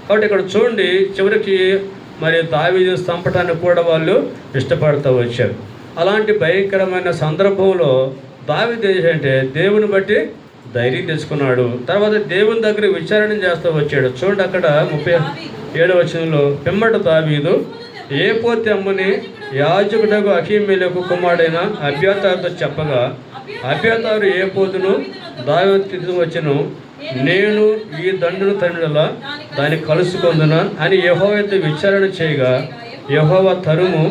కాబట్టి ఇక్కడ చూడండి, చివరికి మరి దావీదును చంపటానికి కూడా వాళ్ళు ఇష్టపడుతూ వచ్చారు. అలాంటి భయంకరమైన సందర్భంలో దావీదు ఏంటంటే దేవుని బట్టి ధైర్యం తెచ్చుకున్నాడు. తర్వాత దేవుని దగ్గర విచారణ చేస్తూ వచ్చాడు. చూడండి అక్కడ 37వ వచనంలో పిమ్మట దావీదు ఏపోతు అమ్మని యాజకుడకు అహీమెలెకు కుమారుడైన అబ్యాతారుతో చెప్పగా అబ్యాతారు ఏపోతును దావీదు తీసుకు వచ్చెను. నేను ఈ దండును తండ్రుల దాన్ని కలుసుకొందున అని యెహోవాతో విచారణ చేయగా యెహోవా తరుము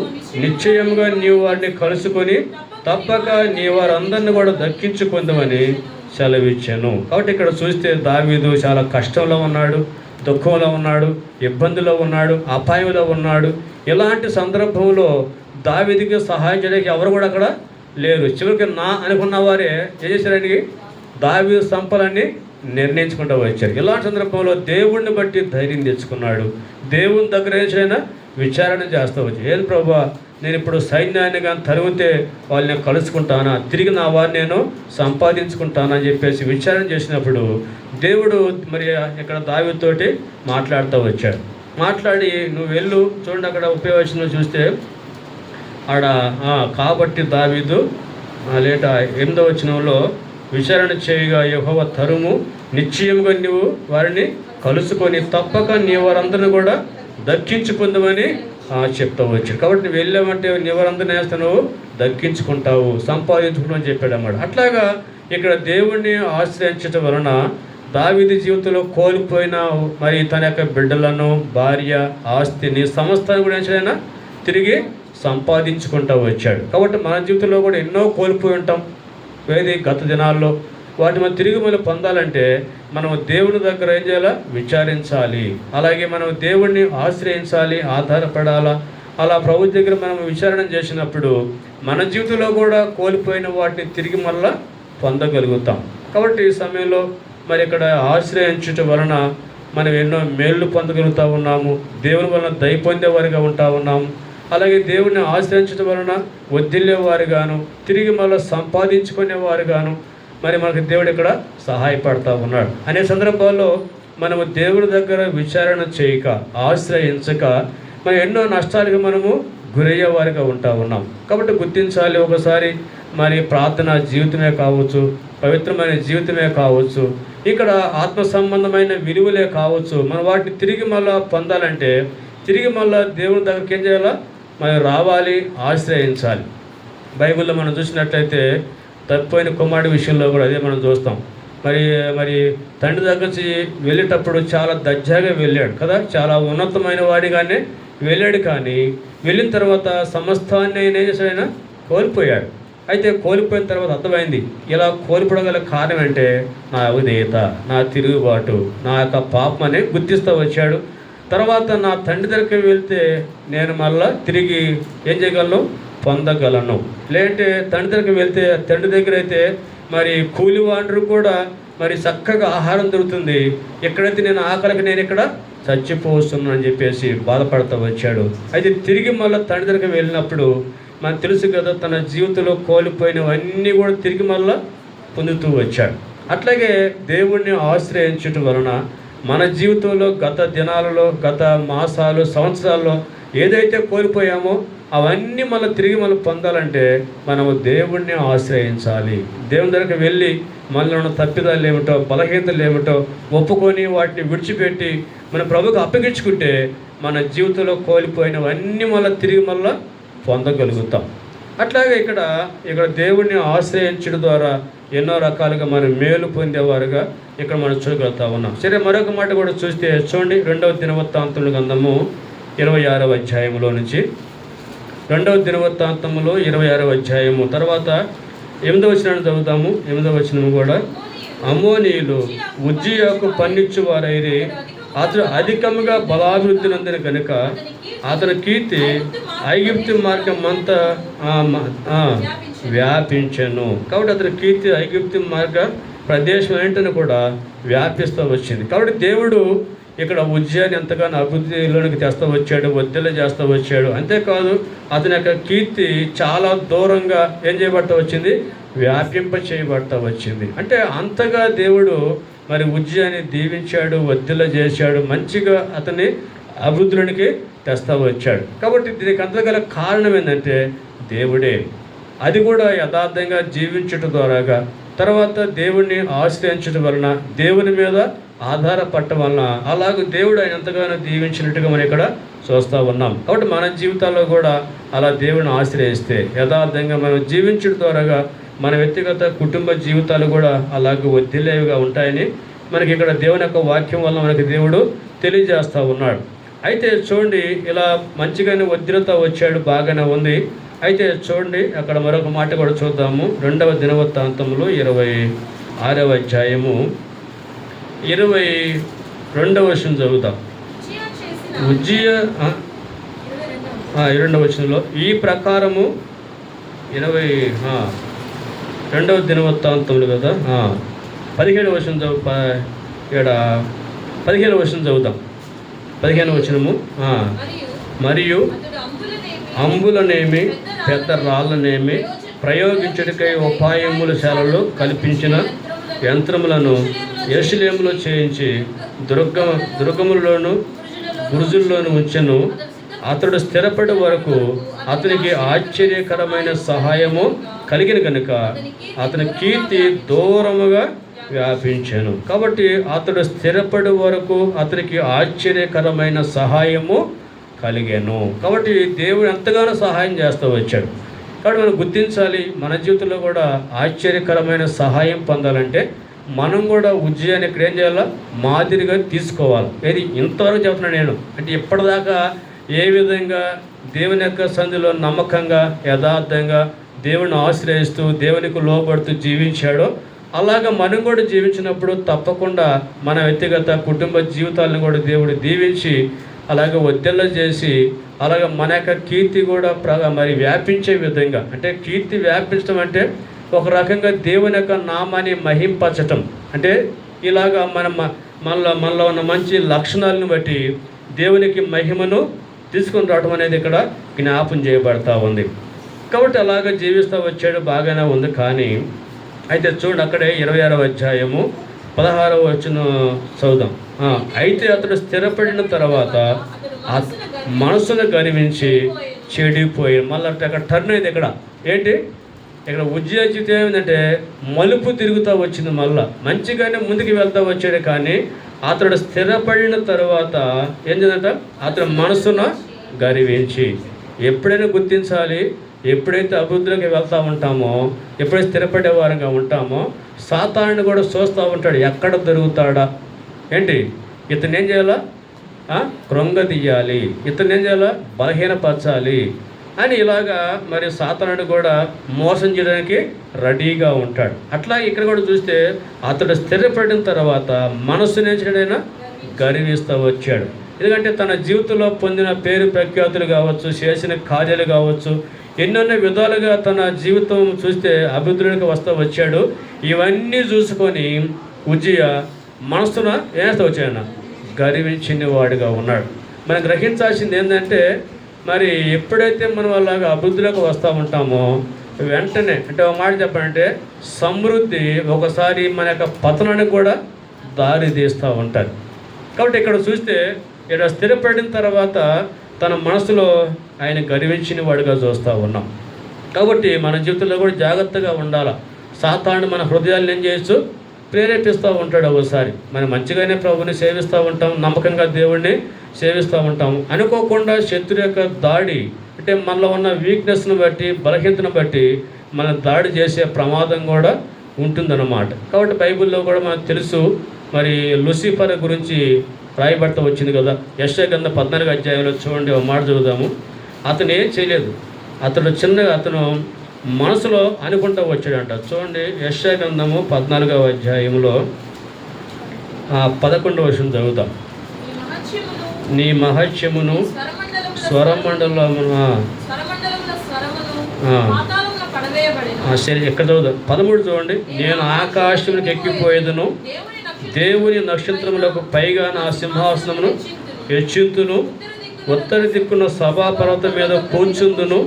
నిశ్చయముగా నీవు వారిని కలుసుకొని తప్పక నీ వారందరిని కూడా దక్కించుకుందామని సెలవిచ్చాను. కాబట్టి ఇక్కడ చూస్తే దావీదు చాలా కష్టంలో ఉన్నాడు, దుఃఖంలో ఉన్నాడు, ఇబ్బందులో ఉన్నాడు, అపాయంలో ఉన్నాడు. ఇలాంటి సందర్భంలో దావీదుకి సహాయం చేయడానికి ఎవరు కూడా అక్కడ లేరు. చివరికి నా అనుకున్న వారే ఏం చేశారండి, దావీదు సంపలని నిర్ణయించుకుంటూ వచ్చారు. ఇలాంటి సందర్భంలో దేవుణ్ణి బట్టి ధైర్యం తెచ్చుకున్నాడు. దేవుని దగ్గర ఏదైనా విచారణ చేస్తూ వచ్చి ఏది ప్రభువా, నేను ఇప్పుడు సైన్యాన్ని కానీ తరిగితే వాళ్ళని కలుసుకుంటానా, తిరిగి నా వారిని నేను సంపాదించుకుంటానా అని చెప్పేసి విచారణ చేసినప్పుడు దేవుడు మరి ఇక్కడ దావీదుతోటి మాట్లాడుతూ వచ్చాడు. మాట్లాడి నువ్వు వెళ్ళు. చూడండి అక్కడ ఉపయోగించిన చూస్తే ఆడ కాబట్టి దావీదు 8వ వచనంలో విచారణ చేయగా యెహోవా తరుము నిశ్చయముగా నువ్వు వారిని కలుసుకొని తప్పక నీ వారందరిని కూడా దక్కించుకుందామని చెప్తూ వచ్చాడు. కాబట్టి నువ్వు వెళ్ళామంటే నీ వారందరిని వేస్తావు, దక్కించుకుంటావు, సంపాదించుకుంటావు అని చెప్పాడు అన్నమాట. అట్లాగా ఇక్కడ దేవుణ్ణి ఆశ్రయించడం వలన దావీదు జీవితంలో కోల్పోయిన మరి తన యొక్క బిడ్డలను, భార్య, ఆస్తిని, సమస్తాన్ని కూడా ఏదైనా తిరిగి సంపాదించుకుంటూ వచ్చాడు. కాబట్టి మన జీవితంలో కూడా ఎన్నో కోల్పోయి ఉంటాం గత దినాల్లో. వాటిని మనం తిరిగి మళ్ళీ పొందాలంటే మనం దేవుని దగ్గర ఏం చేయాలా, విచారించాలి. అలాగే మనం దేవుణ్ణి ఆశ్రయించాలి, ఆధారపడాలా. అలా ప్రభు దగ్గర మనం విచారణ చేసినప్పుడు మన జీవితంలో కూడా కోల్పోయిన వాటిని తిరిగి మళ్ళా పొందగలుగుతాం. కాబట్టి ఈ సమయంలో మరి ఇక్కడ ఆశ్రయించటం వలన మనం ఎన్నో మేళ్ళు పొందగలుగుతూ ఉన్నాము. దేవుని వలన దయ పొందేవారిగా ఉంటా ఉన్నాము. అలాగే దేవుణ్ణి ఆశ్రయించడం వలన వదిలేవారుగాను, తిరిగి మళ్ళీ సంపాదించుకునేవారుగాను మరి మనకు దేవుడు ఇక్కడ సహాయపడతా ఉన్నాడు. అనే సందర్భాల్లో మనము దేవుడి దగ్గర విచారణ చేయక, ఆశ్రయించక మనం ఎన్నో నష్టాలకు మనము గురయ్యే వారిగా ఉంటా ఉన్నాం. కాబట్టి గుర్తించాలి. ఒకసారి మరి ప్రార్థన జీవితమే కావచ్చు, పవిత్రమైన జీవితమే కావచ్చు, ఇక్కడ ఆత్మ సంబంధమైన విలువలే కావచ్చు, మనం వాటిని తిరిగి మళ్ళా పొందాలంటే తిరిగి మళ్ళా దేవుని దగ్గరికి ఏం చేయాలా? మనం రావాలి, ఆశ్రయించాలి. బైబిల్లో మనం చూసినట్లయితే తప్పిపోయిన కుమారుడి విషయంలో కూడా అదే మనం చూస్తాం. మరి తండ్రి దగ్గర నుంచి వెళ్ళేటప్పుడు చాలా దర్జాగా వెళ్ళాడు కదా, చాలా ఉన్నతమైన వాడిగానే వెళ్ళాడు. కానీ వెళ్ళిన తర్వాత సమస్తాన్ని ఆయన ఏం చేశాడు? ఆయన కోల్పోయాడు. అయితే కోల్పోయిన తర్వాత అర్థమైంది, ఇలా కోల్పోవడం కారణం అంటే నా అవిధేయత, నా తిరుగుబాటు, నా యొక్క పాపం అనే గుర్తిస్తూ వచ్చాడు. తర్వాత నా తండ్రి దగ్గరికి వెళ్తే నేను మళ్ళీ తిరిగి ఏం చేయగలను? పొందగలను. లేదంటే తండ్రి దగ్గరికి వెళ్తే తండ్రి దగ్గర అయితే మరి కూలివాండ్రు కూడా మరి చక్కగా ఆహారం దొరుకుతుంది, ఎక్కడైతే నేను ఆకలికి నేను ఇక్కడ చచ్చిపోతున్నాను అని చెప్పేసి బాధపడుతూ వచ్చాడు. అయితే తిరిగి మళ్ళీ తండ్రి దగ్గరికి వెళ్ళినప్పుడు మనకు తెలుసు కదా, తన జీవితంలో కోల్పోయినవన్నీ కూడా తిరిగి మళ్ళీ పొందుతూ వచ్చాడు. అట్లాగే దేవుణ్ణి ఆశ్రయించటం వలన మన జీవితంలో గత దినాలలో, గత మాసాలు, సంవత్సరాల్లో ఏదైతే కోల్పోయామో అవన్నీ తిరిగి పొందాలంటే మనము దేవుణ్ణి ఆశ్రయించాలి. దేవుని దగ్గరికి వెళ్ళి మనలో ఉన్న తప్పిదాలు ఏమిటో, బలహీనతలు ఏమిటో ఒప్పుకొని వాటిని విడిచిపెట్టి మన ప్రభుకు అప్పగించుకుంటే మన జీవితంలో కోల్పోయినవన్నీ తిరిగి పొందగలుగుతాం. అట్లాగే ఇక్కడ దేవుణ్ణి ఆశ్రయించడం ద్వారా ఎన్నో రకాలుగా మనం మేలు పొందేవారుగా ఇక్కడ మనం చూడగలుగుతా ఉన్నాం. సరే, మరొక మాట కూడా చూస్తే చూడండి, 2వ దినవృత్తాంతముల గ్రంథము 26వ అధ్యాయంలో నుంచి, 2వ దినవృత్తాంతములో 26వ అధ్యాయము తర్వాత 8వ వచనాన్ని చదువుతాము. 8వ వచనము కూడా, అమ్మోనీయులు ఉజ్జియాకు పన్నిచ్చు వారైరి, అతడు అధికముగా బలాభివృద్ధి నందిన కనుక అతని కీర్తి ఐగుప్తు మార్గం అంతా వ్యాపించను. కాబట్టి అతని కీర్తి ఐగుప్తు మార్గ ప్రదేశం ఏంటని కూడా వ్యాపిస్తూ వచ్చింది. కాబట్టి దేవుడు ఇక్కడ ఉజ్జయాన్ని ఎంతగానో అభివృద్ధిలోనికి తెస్తూ వచ్చాడు, వద్దెలు చేస్తూ వచ్చాడు. అంతేకాదు అతని యొక్క కీర్తి చాలా దూరంగా ఏం చేయబడతా వచ్చింది? వ్యాపింప చేయబడతా వచ్చింది. అంటే అంతగా దేవుడు మరి ఉజ్జయాన్ని దీవించాడు, వద్దెలు చేశాడు, మంచిగా అతన్ని అభివృద్ధిలోనికి తెస్తూ వచ్చాడు. కాబట్టి దీనికి అంతగల కారణం ఏంటంటే దేవుడే. అది కూడా యథార్థంగా జీవించటం ద్వారాగా, తర్వాత దేవుణ్ణి ఆశ్రయించడం వలన, దేవుని మీద ఆధారపడటం వలన, అలాగే దేవుడు ఆయన ఎంతగానో దీవించినట్టుగా మనం ఇక్కడ చూస్తూ ఉన్నాం. కాబట్టి మన జీవితాల్లో కూడా అలా దేవుని ఆశ్రయిస్తే యథార్థంగా మనం జీవించడం ద్వారాగా మన వ్యక్తిగత కుటుంబ జీవితాలు కూడా అలాగే వదిలేవిగా ఉంటాయని మనకి ఇక్కడ దేవుని యొక్క వాక్యం వల్ల మనకి దేవుడు తెలియజేస్తూ ఉన్నాడు. అయితే చూడండి, ఇలా మంచిగానే వదిలితో వచ్చాడు, బాగానే ఉంది. అయితే చూడండి, అక్కడ మరొక మాట కూడా చూద్దాము. 2వ దినవృత్తాంతములు 26వ అధ్యాయము 22వ వచనం చదువుతాం. ఉజ్జియా 22వ వచనంలో ఈ ప్రకారము 2వ దినవృత్తాంతములు కదా, 17వ వచనం 15వ వచనం చదువుతాం. 15వ వచనము, మరియు అంబులనేమి పెద్ద రాళ్ళనేమి ప్రయోగించుటకై ఉపాయముల శాలలో కల్పించిన యంత్రములను యెరూషలేములో చేయించి దుర్గములలోను బురుజుల్లోను ఉంచెను. అతడు స్థిరపడే వరకు అతనికి ఆశ్చర్యకరమైన సహాయము కలిగిన కనుక అతని కీర్తి దూరముగా వ్యాపించాను. కాబట్టి అతడు స్థిరపడే వరకు అతనికి ఆశ్చర్యకరమైన సహాయము కలిగాను. కాబట్టి దేవుడు ఎంతగానో సహాయం చేస్తూ వచ్చాడు. కాబట్టి మనం గుర్తించాలి, మన జీవితంలో కూడా ఆశ్చర్యకరమైన సహాయం పొందాలంటే మనం కూడా ఉజ్జయాన్ని ఇక్కడ ఏం చేయాలా? మాదిరిగా తీసుకోవాలి. ఏది ఇంతవరకు చెప్తున్నాను నేను అంటే, ఇప్పటిదాకా ఏ విధంగా దేవుని యొక్క సన్నిధిలో నమ్మకంగా, యథార్థంగా దేవుని ఆశ్రయిస్తూ, దేవునికి లోబడుతూ జీవించాడో అలాగా మనం కూడా జీవించినప్పుడు తప్పకుండా మన వ్యక్తిగత కుటుంబ జీవితాలను కూడా దేవుడు దీవించి అలాగే వద్దెల్లో చేసి అలాగే మన యొక్క కీర్తి కూడా మరి వ్యాపించే విధంగా, అంటే కీర్తి వ్యాపించడం అంటే ఒక రకంగా దేవుని యొక్క నామాన్ని మహింపరచటం. అంటే ఇలాగా మనలో ఉన్న మంచి లక్షణాలను బట్టి దేవునికి మహిమను తీసుకొని రావడం అనేది ఇక్కడ జ్ఞాపం చేయబడతా ఉంది. కాబట్టి అలాగ జీవిస్తూ వచ్చాడు, బాగానే ఉంది. కానీ అయితే చూడండి, అక్కడే 26వ అధ్యాయము 16వ వచనం చదువుదాం. అయితే అతడు స్థిరపడిన తర్వాత మనసును గర్వించి చెడిపోయి, మళ్ళీ అక్కడ టర్న్ అయింది. ఇక్కడ ఏంటి, ఇక్కడ ఉజ్జియా జీవితం ఏమిటంటే మలుపు తిరుగుతూ వచ్చింది. మళ్ళీ మంచిగానే ముందుకు వెళ్తూ వచ్చాడు. కానీ అతడు స్థిరపడిన తర్వాత ఏం చేద్దంట, అతడు మనసును గర్వించి. ఎప్పుడైనా గుర్తించాలి, ఎప్పుడైతే అభివృద్ధిలోకి వెళ్తూ ఉంటామో, ఎప్పుడైతే స్థిరపడే వారంగా ఉంటామో, సాతానుని కూడా చూస్తూ ఉంటాడు, ఎక్కడ దొరుకుతాడా, ఏంటి ఇతను ఏం చేయాలా, కృంగదీయాలి, ఇతను ఏం చేయాలా, బలహీనపరచాలి అని ఇలాగా మరి సాతానుడు కూడా మోసం చేయడానికి రెడీగా ఉంటాడు. అట్లా ఇక్కడ కూడా చూస్తే అతడు స్థిరపడిన తర్వాత మనస్సు నేర్చడైనా గర్విస్తూ వచ్చాడు. ఎందుకంటే తన జీవితంలో పొందిన పేరు ప్రఖ్యాతులు కావచ్చు, చేసిన కార్యాలు కావచ్చు, ఎన్నెన్నో విధాలుగా తన జీవితం చూస్తే అభివృద్ధిలోకి వస్తూ వచ్చాడు. ఇవన్నీ చూసుకొని ఉజ్జియా మనసున ఏస్తూ వచ్చాయన్న గర్వించిన వాడిగా ఉన్నాడు. మనం గ్రహించాల్సింది ఏంటంటే, మరి ఎప్పుడైతే మనం అలాగా అభివృద్ధిలోకి వస్తూ ఉంటామో వెంటనే, అంటే ఒక మాట చెప్పాలంటే, సమృద్ధి ఒకసారి మన యొక్క పతనానికి కూడా దారి తీస్తూ ఉంటుంది. కాబట్టి ఇక్కడ చూస్తే ఇక్కడ స్థిరపడిన తర్వాత తన మనసులో ఆయన గర్వించిన వాడిగా చూస్తూ ఉన్నాం. కాబట్టి మన జీవితంలో కూడా జాగ్రత్తగా ఉండాలి. సాతానుడు మన హృదయాలను ఏం చేయొచ్చు, ప్రేరేపిస్తూ ఉంటాడు. ఒకసారి మనం మంచిగానే ప్రభుని సేవిస్తూ ఉంటాం, నమ్మకంగా దేవుడిని సేవిస్తూ ఉంటాం. అనుకోకుండా శత్రు యొక్క దాడి, అంటే మనలో ఉన్న వీక్నెస్ను బట్టి, బలహీనతను బట్టి మన దాడి చేసే ప్రమాదం కూడా ఉంటుందన్నమాట. కాబట్టి బైబిల్లో కూడా మనకు తెలుసు, మరి లూసిఫర్ గురించి రాయబడతా వచ్చింది కదా. యెషయా గ్రంథం 14వ అధ్యాయంలో చూడండి, ఒక మాట చదువుదాము. అతను ఏం చేయలేదు, అతను మనసులో అనుకుంటూ వచ్చాడంట. చూడండి, యెషయా గ్రంథము 14వ అధ్యాయంలో 11వ వచనం చదువుతాం. నీ మహత్యమును స్వరమండలమున సరే, ఎక్కడ చదువుదాం, 13 చూడండి. నేను ఆకాశమునికి ఎక్కిపోయేదను, దేవుని నక్షత్రములకు పైగా నా సింహాసనమును హెచ్చింతును, ఉత్తర దిక్కున సభాపర్వతం మీద కూర్చుందును,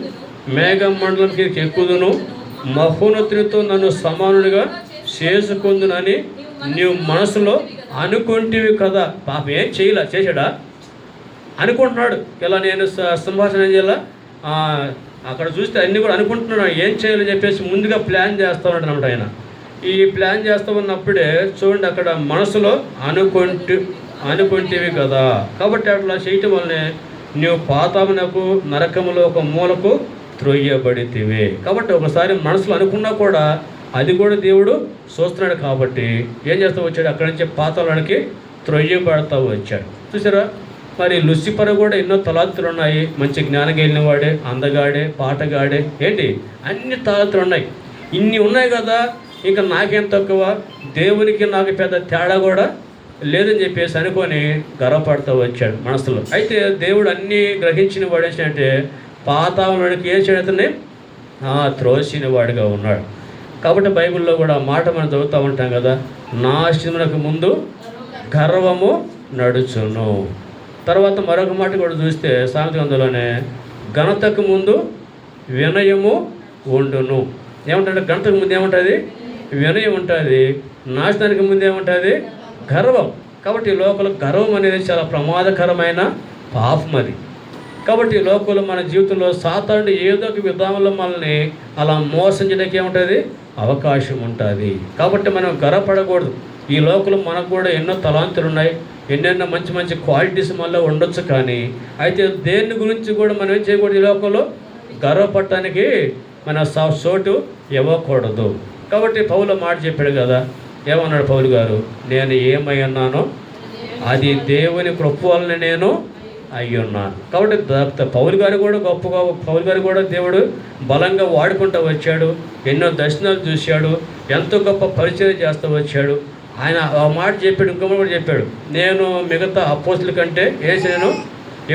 మేఘమండలంకి ఎక్కుదును, మహోన్నతునితో నన్ను సమానుడిగా చేసుకుందునని నీవు మనసులో అనుకుంటేవి కదా. పాప ఏం చేయలే, చేశాడా, అనుకుంటున్నాడు. ఇలా నేను సింహాసనం ఏం చేయాలా, అక్కడ చూస్తే అన్నీ కూడా అనుకుంటున్నాడు, ఏం చేయాలని చెప్పేసి ముందుగా ప్లాన్ చేస్తూ ఉన్నాడు అన్నమాట ఆయన. ఈ ప్లాన్ చేస్తూ ఉన్నప్పుడే చూడండి, అక్కడ మనసులో అనుకుంటేవి కదా. కాబట్టి అట్లా చేయటం వల్లనే నీవు పాతాళమునకు, నరకములో ఒక మూలకు త్రొయ్యబడితివే. కాబట్టి ఒకసారి మనసులో అనుకున్నా కూడా అది కూడా దేవుడు చూస్తున్నాడు. కాబట్టి ఏం చేస్తూ వచ్చాడు, అక్కడి నుంచి పాతాళానికి త్రొయ్యబడతా వచ్చాడు. చూసారా, మరి లూసిఫర్ కూడా ఎన్నో తలాంతులు ఉన్నాయి. మంచి జ్ఞానం కలిగిన వాడే, అందగాడే, పాటగాడే, ఏంటి అన్ని తలాంతులు ఉన్నాయి. ఇన్ని ఉన్నాయి కదా, ఇంకా నాకేం తక్కువ, దేవునికి నాకు పెద్ద తేడా కూడా లేదని చెప్పేసి అనుకొని గర్వపడుతూ వచ్చాడు మనసులో. అయితే దేవుడు అన్నీ గ్రహించిన వాడు ఏంటంటే, పాతాళానికి ఏం చేయడని త్రోసిన వాడిగా ఉన్నాడు. కాబట్టి బైబిల్లో కూడా మాట మనం చదువుతూ ఉంటాం కదా, నాశనమునకు ముందు గర్వము నడుచును. తర్వాత మరొక మాట కూడా చూస్తే సామెత గ్రంథంలోనే, ఘనతకు ముందు వినయము ఉండును. ఏమంటాడు, ఘనతకు ముందు ఏముంటుంది, వినయం ఉంటుంది. నాశనానికి ముందు ఏముంటుంది, గర్వం. కాబట్టి లోకల్ గర్వం అనేది చాలా ప్రమాదకరమైన పాపం అది. కాబట్టి లోకంలో మన జీవితంలో సాతానుడు ఏదో ఒక విధానంలో మనల్ని అలా మోసం చేయడానికి ఏముంటుంది, అవకాశం ఉంటుంది. కాబట్టి మనం గర్వపడకూడదు. ఈ లోకంలో మనకు కూడా ఎన్నో తలాంతులు ఉన్నాయి, ఎన్నెన్నో మంచి మంచి క్వాలిటీస్ మనలో ఉండొచ్చు. కానీ అయితే దేని గురించి కూడా మనం ఏం చేయకూడదు, ఈ లోకంలో గర్వపడటానికి మన చోటు ఇవ్వకూడదు. కాబట్టి పౌలు మాట చెప్పాడు కదా, ఏమన్నాడు పౌలు గారు, నేను ఏమై ఉన్నానో అది దేవుని కృప వలన నేను అయి ఉన్నాను. కాబట్టి పౌలు గారు కూడా గొప్పగా, పౌలు గారు కూడా దేవుడు బలంగా వాడుకుంటూ వచ్చాడు. ఎన్నో దర్శనాలు చూశాడు, ఎంతో గొప్ప పరిచయం చేస్తూ వచ్చాడు. ఆయన ఆ మాట చెప్పాడు, ఇంకొక కూడా చెప్పాడు, నేను మిగతా అపోస్తుల కంటే నేను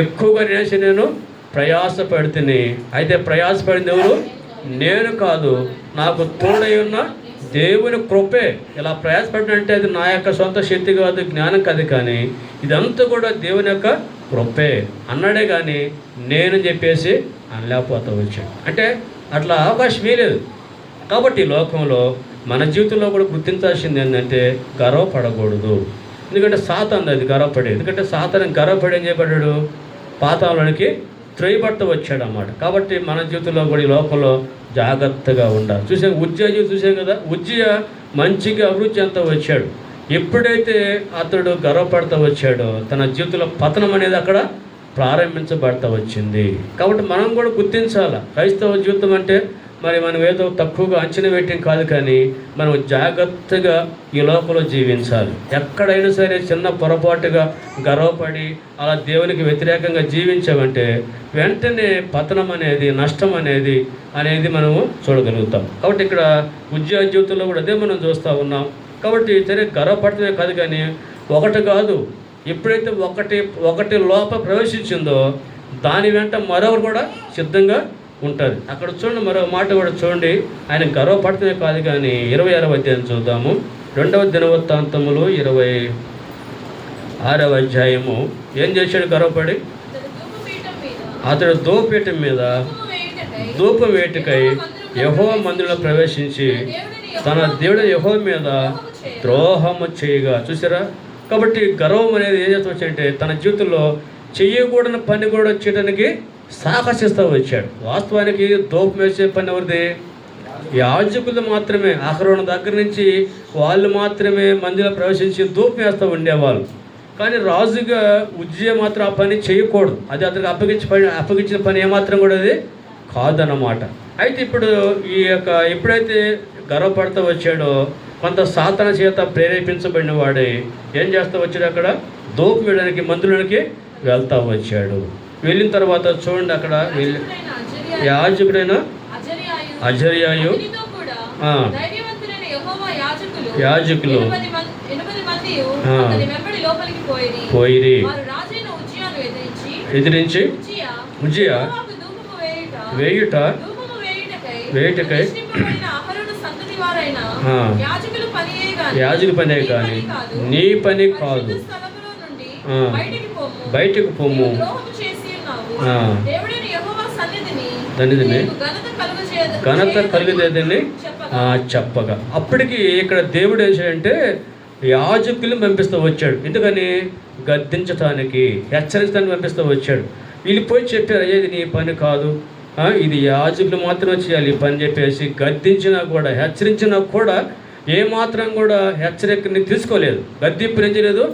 ఎక్కువగా నేను ప్రయాసపడుతుంది. అయితే ప్రయాసపడింది ఎవరు, నేను కాదు, నాకు తోడై ఉన్న దేవుని కృపే. ఇలా ప్రయాసపడినంటే అది నా యొక్క సొంత శక్తి కాదు, జ్ఞానం కాదు, కానీ ఇదంతా కూడా దేవుని యొక్క కృపే అన్నాడే కానీ నేను చెప్పేసి అనలేకపోతా వచ్చాడు. అంటే అట్లా అవకాశం లేదు. కాబట్టి ఈ లోకంలో మన జీవితంలో కూడా గుర్తించాల్సింది ఏంటంటే గర్వపడకూడదు. ఎందుకంటే సాతాను అది గర్వపడేది. ఎందుకంటే సాతాను గర్వపడి ఏం చేయబడ్డాడు, పాతాళానికి త్రోయబట్ట వచ్చాడు అన్నమాట. కాబట్టి మన జీవితంలో కూడా ఈ లోకంలో జాగ్రత్తగా ఉండాలి. చూసాం ఉజ్జయ జీవితం చూసాం కదా, ఉజ్జయ మంచిగా అభివృద్ధి అంతా వచ్చాడు. ఎప్పుడైతే అతడు గర్వపడుతూ వచ్చాడో తన జీవితంలో పతనం అనేది అక్కడ ప్రారంభించబడతా వచ్చింది. కాబట్టి మనం కూడా గుర్తించాలి, క్రైస్తవ జీవితం అంటే మరి మనం ఏదో తక్కువగా అంచనా వేయటం కాదు, కానీ మనం జాగ్రత్తగా ఈ లోకంలో జీవించాలి. ఎక్కడైనా సరే చిన్న పొరపాటుగా గర్వపడి అలా దేవునికి వ్యతిరేకంగా జీవించామంటే వెంటనే పతనం అనేది, నష్టం అనేది మనము చూడగలుగుతాం. కాబట్టి ఇక్కడ ఉద్యోగ జీవితంలో కూడా అదే మనం చూస్తూ ఉన్నాం. కాబట్టి సరే గర్వపడటమే కాదు, కానీ ఒకటి కాదు, ఎప్పుడైతే ఒకటి లోపల ప్రవేశించిందో దాని వెంట మరొకరు కూడా సిద్ధంగా ఉంటుంది. అక్కడ చూడండి, మరో మాట కూడా చూడండి, ఆయన గర్వపడటమే కాదు కానీ 26వ అధ్యాయం చూద్దాము. 2వ దినవృత్తాంతములు 26వ అధ్యాయము. ఏం చేశాడు గర్వపడి? అతడు ధూపపీఠం మీద ధూపం వేటుకై యెహోవా మందిరంలో ప్రవేశించి తన దేవుడు యెహోవా మీద ద్రోహము చేయగా. చూసారా? కాబట్టి గర్వం అనేది ఏం చేస్తూ వచ్చాడంటే తన జీవితంలో చెయ్యకూడని పని కూడా చేయడానికి సాహసిస్తూ వచ్చాడు. వాస్తవానికి ధూపం వేసే పని ఎవరిది? యాజకులు మాత్రమే. అహరోను దగ్గర నుంచి వాళ్ళు మాత్రమే మందిలో ప్రవేశించి ధూపం వేస్తూ ఉండేవాళ్ళు. కానీ రాజుగా ఉజ్జయ మాత్రం ఆ పని చేయకూడదు. అది అతనికి అప్పగించిన పని ఏమాత్రం కూడా అది కాదన్నమాట. అయితే ఇప్పుడు ఎప్పుడైతే గర్వపడుతూ వచ్చాడో కొంత సాతాను చేత ప్రేరేపించబడిన వాడే ఏం చేస్తూ వచ్చాడు, అక్కడ ధూపం వేయడానికి మందిరానికి వెళ్తూ వచ్చాడు. వెళ్ళిన తర్వాత చూడండి, అక్కడ యాజకుడైన అజర్యాయు యాజకులు పోయిరి. ఎదిరించి ఉజ్జియ వేయుటకై యాజకుల పనే కానీ నీ పని కాదు, బయటకు పొమ్ము, దానిని ఘనత కలుగుదేదని చెప్పగా. అప్పటికి ఇక్కడ దేవుడు ఏం చేయాలంటే యాజకుల్ని పంపిస్తూ వచ్చాడు. ఎందుకని? గద్దించటానికి, హెచ్చరించడానికి పంపిస్తూ వచ్చాడు. వీళ్ళు పోయి చెప్పారు, అయ్యేది నీ పని కాదు, ఇది యాజకులు మాత్రమే చేయాలి ఈ పని చెప్పేసి గద్దించినా కూడా, హెచ్చరించినా కూడా ఏమాత్రం కూడా హెచ్చరికని తీసుకోలేదు, గద్దింపు ఏం చేయలేదు,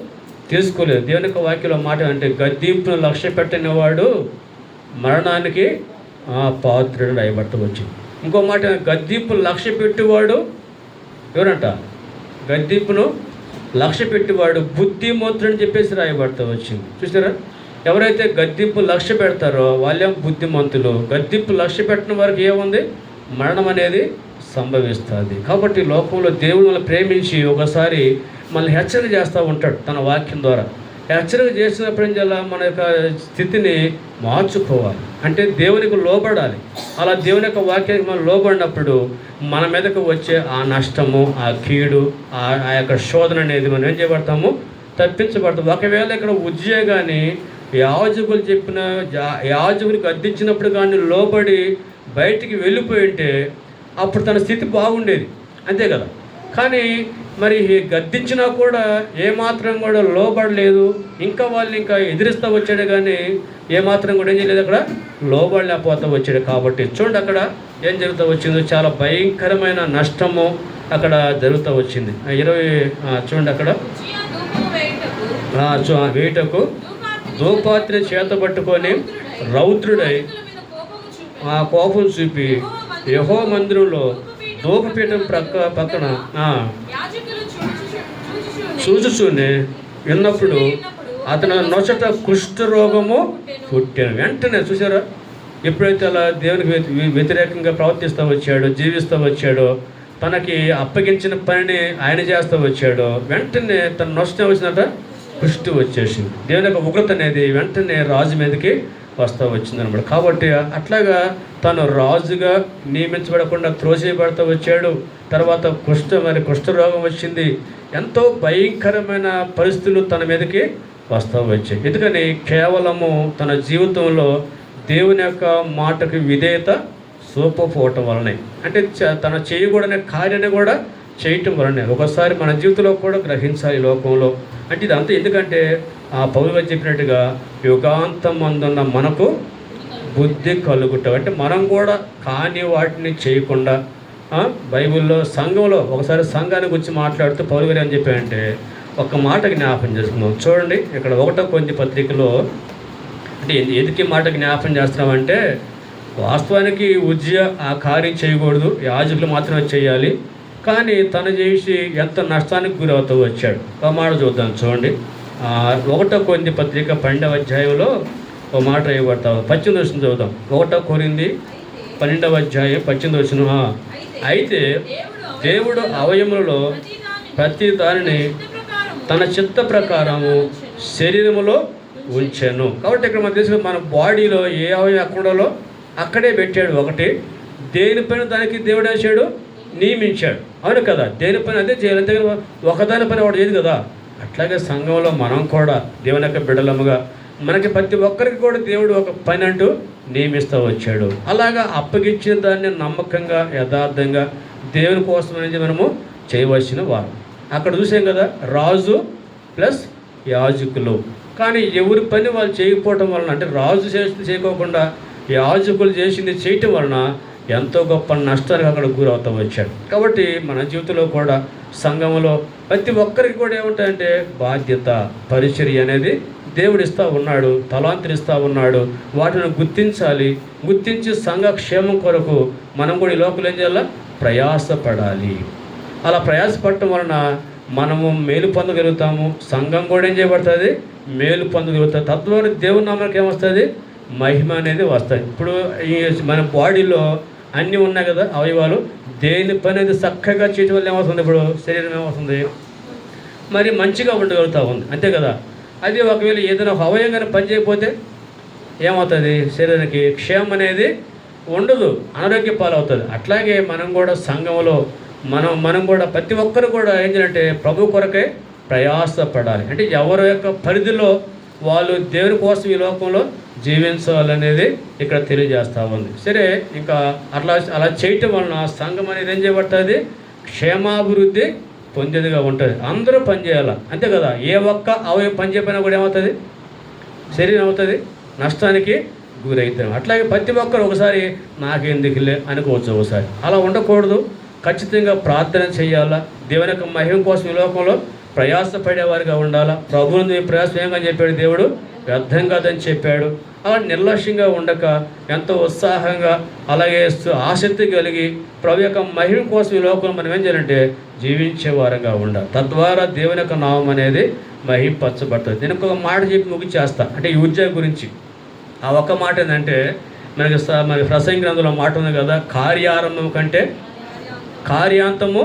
తీసుకోలేదు. దేవుని యొక్క వాక్యంలో మాట అంటే గద్దింపును లక్ష్య పెట్టిన వాడు మరణానికి పాత్రుడు రాయబట్ట వచ్చింది. ఇంకో మాట, గద్దింపును లక్ష్య పెట్టేవాడు ఎవరంట? గద్దింపును లక్ష్య పెట్టేవాడు బుద్ధిమంతుడని చెప్పేసి రాయబడతా వచ్చింది. చూసారా? ఎవరైతే గద్దింపు లక్ష్య పెడతారో వాళ్ళేం బుద్ధిమంతులు. గద్దింపు లక్ష్య పెట్టిన వారికి ఏముంది? మరణం అనేది సంభవిస్తుంది. కాబట్టి లోకంలో దేవుడు మనల్ని ప్రేమించి ఒకసారి మనల్ని హెచ్చరిక చేస్తూ ఉంటాడు తన వాక్యం ద్వారా. హెచ్చరిక చేసినప్పుడు ఏం చేయాలి? మన యొక్క స్థితిని మార్చుకోవాలి, అంటే దేవునికి లోబడాలి. అలా దేవుని యొక్క వాక్యానికి మనం లోబడినప్పుడు మన మీదకు వచ్చే ఆ నష్టము, ఆ కీడు, ఆ యొక్క శోధన అనేది మనం ఏం చేయబడతాము? తప్పించబడతాము. ఒకవేళ ఇక్కడ ఉజ్జయ కానీ యాజకునికి అద్దించినప్పుడు కానీ లోబడి బయటికి వెళ్ళిపోయి ఉంటే అప్పుడు తన స్థితి బాగుండేది, అంతే కదా. కానీ మరి గద్దించినా కూడా ఏమాత్రం కూడా లోబడలేదు, ఇంకా వాళ్ళు ఇంకా ఎదిరిస్తూ వచ్చాడు, కానీ ఏమాత్రం కూడా ఏం చేయలేదు, అక్కడ లోబడలేకపోతూ వచ్చాడు. కాబట్టి చూడండి అక్కడ ఏం జరుగుతూ వచ్చిందో, చాలా భయంకరమైన నష్టము అక్కడ జరుగుతూ వచ్చింది. 20 చూడండి, అక్కడ వేటకు ధూపాత్రి చేత పట్టుకొని రౌద్రుడై కోపం చూపి యెహోవా మందిరంలో ధూపపీఠం పక్కన చూచుచూనే విన్నప్పుడు అతను నొసట కుష్ఠరోగము పుట్టాను. వెంటనే చూసారా? ఎప్పుడైతే అలా దేవునికి వ్యతిరేకంగా ప్రవర్తిస్తూ వచ్చాడో, జీవిస్తూ వచ్చాడో, తనకి అప్పగించిన పనిని ఆయన చేస్తూ వచ్చాడో, వెంటనే తన నష్టం వచ్చినట్ట కుష్టి వచ్చేసింది. దేవుని యొక్క ఉగ్రత అనేది వెంటనే రాజు మీదకి వస్తూ వచ్చిందనమాట. కాబట్టి అట్లాగా తను రాజుగా నియమించబడకుండా త్రోసేయబడుతూ వచ్చాడు. తర్వాత కుష్ఠరోగం వచ్చింది. ఎంతో భయంకరమైన పరిస్థితులు తన మీదకి వస్తూ వచ్చాయి. ఎందుకని కేవలము తన జీవితంలో దేవుని యొక్క మాటకు విధేయత చూపకపోవటం వలనే, అంటే తన చేయకూడని కార్యాన్ని కూడా చేయటం వలనే. ఒకసారి మన జీవితంలో కూడా గ్రహించాలి లోకంలో. అంటే ఇదంతా ఎందుకంటే ఆ పౌలు గారు చెప్పినట్టుగా యుగాంతం అందున్న మనకు బుద్ధి కలుగుట, అంటే మనం కూడా కాని వాటిని చేయకుండా బైబిల్లో సంఘంలో ఒకసారి సంఘాన్ని గురించి మాట్లాడుతూ పౌలు గారు ఏమని చెప్పారంటే ఒక మాట జ్ఞాపం చేసుకుందాం. చూడండి, ఇక్కడ 1 కొరింథీ పత్రికలో అంటే ఎందుకు మాట జ్ఞాపం చేస్తున్నామంటే, వాస్తవానికి ఉజ్జియా ఆ కార్యం చేయకూడదు, యాజకులు మాత్రమే చేయాలి. కానీ తను చేసి ఎంత నష్టానికి గురవుతూ వచ్చాడు. ఒక మాట చూద్దాం. చూడండి, 1 కొరింథీ పత్రిక 12వ అధ్యాయంలో ఒక మాట ఇవ్వబడతావు. 18వ వచనం చదువుదాం. 1 కొరింథీ 12వ అధ్యాయం 18వ వచనం. అయితే దేవుడు అవయములలో ప్రతి దానిని తన చిత్త ప్రకారము శరీరములో ఉంచాను. కాబట్టి ఇక్కడ మన దేశంలో మన బాడీలో ఏ అవయవం ఎక్కడలో అక్కడే పెట్టాడు. ఒకటి దేనిపైన దానికి దేవుడు వేసాడు, నియమించాడు. అవును కదా, దేనిపైన అదే చేయాలి. అంతేగాని ఒకదానిపైన వాడు చేయదు కదా. అట్లాగే సంఘంలో మనం కూడా దేవుని యొక్క బిడ్డలముగా మనకి ప్రతి ఒక్కరికి కూడా దేవుడు ఒక పని అంటూ నియమిస్తూ వచ్చాడు. అలాగా అప్పగించిన దాన్ని నమ్మకంగా యథార్థంగా దేవుని కోసం అనేది మనము చేయవలసిన వారు. అక్కడ చూసాం కదా, రాజు ప్లస్ యాజకులు. కానీ ఎవరి పని వాళ్ళు చేయకపోవటం వలన, అంటే రాజు చేసింది చేయకోకుండా యాజకులు చేసింది చేయటం వలన ఎంతో గొప్ప నష్టానికి అక్కడ గురవుతూ వచ్చాడు. కాబట్టి మన జీవితంలో కూడా సంఘంలో ప్రతి ఒక్కరికి కూడా ఏముంటాయంటే బాధ్యత, పరిచర్య అనేది దేవుడు ఇస్తూ ఉన్నాడు, తలాంతులు ఇస్తూ ఉన్నాడు. వాటిని గుర్తించాలి. గుర్తించి సంఘ క్షేమం కొరకు మనం కూడా ఈ లోపల ఏం చేయాలి, ప్రయాసపడాలి. అలా ప్రయాసపడటం వలన మనము మేలు పొందగలుగుతాము. సంఘం కూడా ఏం చేయబడుతుంది, మేలు పొందగలుగుతుంది. తద్వారా దేవుని నామానికి ఏమొస్తుంది, మహిమ అనేది వస్తుంది. ఇప్పుడు ఈ మన బాడీలో అన్నీ ఉన్నాయి కదా అవయవాలు, దేని పని అనేది చక్కగా చేయడం వల్ల ఏమవుతుంది, ఇప్పుడు శరీరం ఏమవుతుంది, మరి మంచిగా ఉండగలుగుతూ ఉంది. అంతే కదా. అది ఒకవేళ ఏదైనా ఒక అవయవంగానే పని చేయకపోతే ఏమవుతుంది, శరీరానికి క్షేమం అనేది ఉండదు, అనారోగ్య పాలవుతుంది. అట్లాగే మనం కూడా సంఘంలో మనం కూడా ప్రతి ఒక్కరు కూడా ఏం చేయాలంటే ప్రభు కొరకే ప్రయాసపడాలి. అంటే ఎవరి యొక్క పరిధిలో వాళ్ళు దేవుని కోసం ఈ లోకంలో జీవించాలనేది ఇక్కడ తెలియజేస్తూ ఉంది. సరే, ఇంకా అలా చేయటం వలన సంఘం అనేది ఏం చేయబడుతుంది, క్షేమాభివృద్ధి పొందేదిగా ఉంటుంది. అందరూ పనిచేయాలి. అంతే కదా. ఏ ఒక్క అవయవం పని చేయకపోయినా కూడా ఏమవుతుంది, శరీరం అవుతుంది నష్టానికి గురవుతాం. అట్లాగే ప్రతి ఒక్కరు ఒకసారి నాకెందుకులే అనుకోవచ్చు. ఒకసారి అలా ఉండకూడదు. ఖచ్చితంగా ప్రార్థన చేయాలా. దేవుని యొక్క మహిమ కోసం ఈ లోకంలో ప్రయాసపడేవారిగా ఉండాలా. ప్రభువుని ప్రయాసం ఏమని చెప్పాడు దేవుడు, వ్యర్థం కాదని చెప్పాడు. అలా నిర్లక్ష్యంగా ఉండక ఎంతో ఉత్సాహంగా అలాగే ఆసక్తి కలిగి ప్రభు యొక్క మహిమ కోసం ఈ లోకంలో మనం ఏం చేయాలంటే జీవించే వారంగా ఉండాలి. తద్వారా దేవుని యొక్క నామం అనేది మహింపరచబడుతుంది. నేను ఒక మాట చెప్పి ముగిచేస్తా. అంటే ఈ ఉద్యోగం గురించి ఆ ఒక్క మాట ఏంటంటే, మనకి ప్రసంగి గ్రంథంలో మాట ఉంది కదా, కార్యారంభం కంటే కార్యాంతము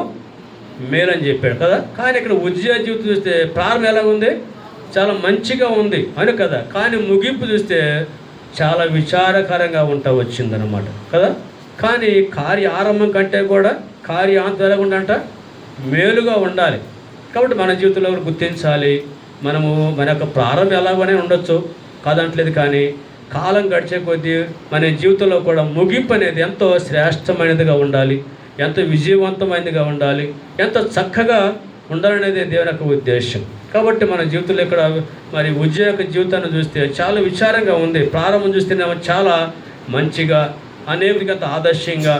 మేలని చెప్పాడు కదా. కానీ ఇక్కడ ఉద్యోగ జీవితం చూస్తే ప్రారంభం ఎలా ఉంది, చాలా మంచిగా ఉంది అని కదా. కానీ ముగింపు చూస్తే చాలా విచారకరంగా ఉంటా వచ్చిందనమాట కదా. కానీ కార్య ఆరంభం కంటే కూడా కార్యాంతం ఎలా ఉండంట, మేలుగా ఉండాలి. కాబట్టి మన జీవితంలో గుర్తించాలి. మనము మన యొక్క ప్రారంభం ఎలాగనే ఉండొచ్చు కాదంటలేదు, కానీ కాలం గడిచే కొద్దీ మన జీవితంలో కూడా ముగింపు అనేది ఎంతో శ్రేష్టమైనదిగా ఉండాలి, ఎంతో విజయవంతమైనదిగా ఉండాలి, ఎంతో చక్కగా ఉండాలనేది దేవుని యొక్క ఉద్దేశం. కాబట్టి మన జీవితంలో ఇక్కడ మరి ఉద్యోగ జీవితాన్ని చూస్తే చాలా విచారంగా ఉంది. ప్రారంభం చూస్తేనేమో చాలా మంచిగా అనేక ఆదర్శంగా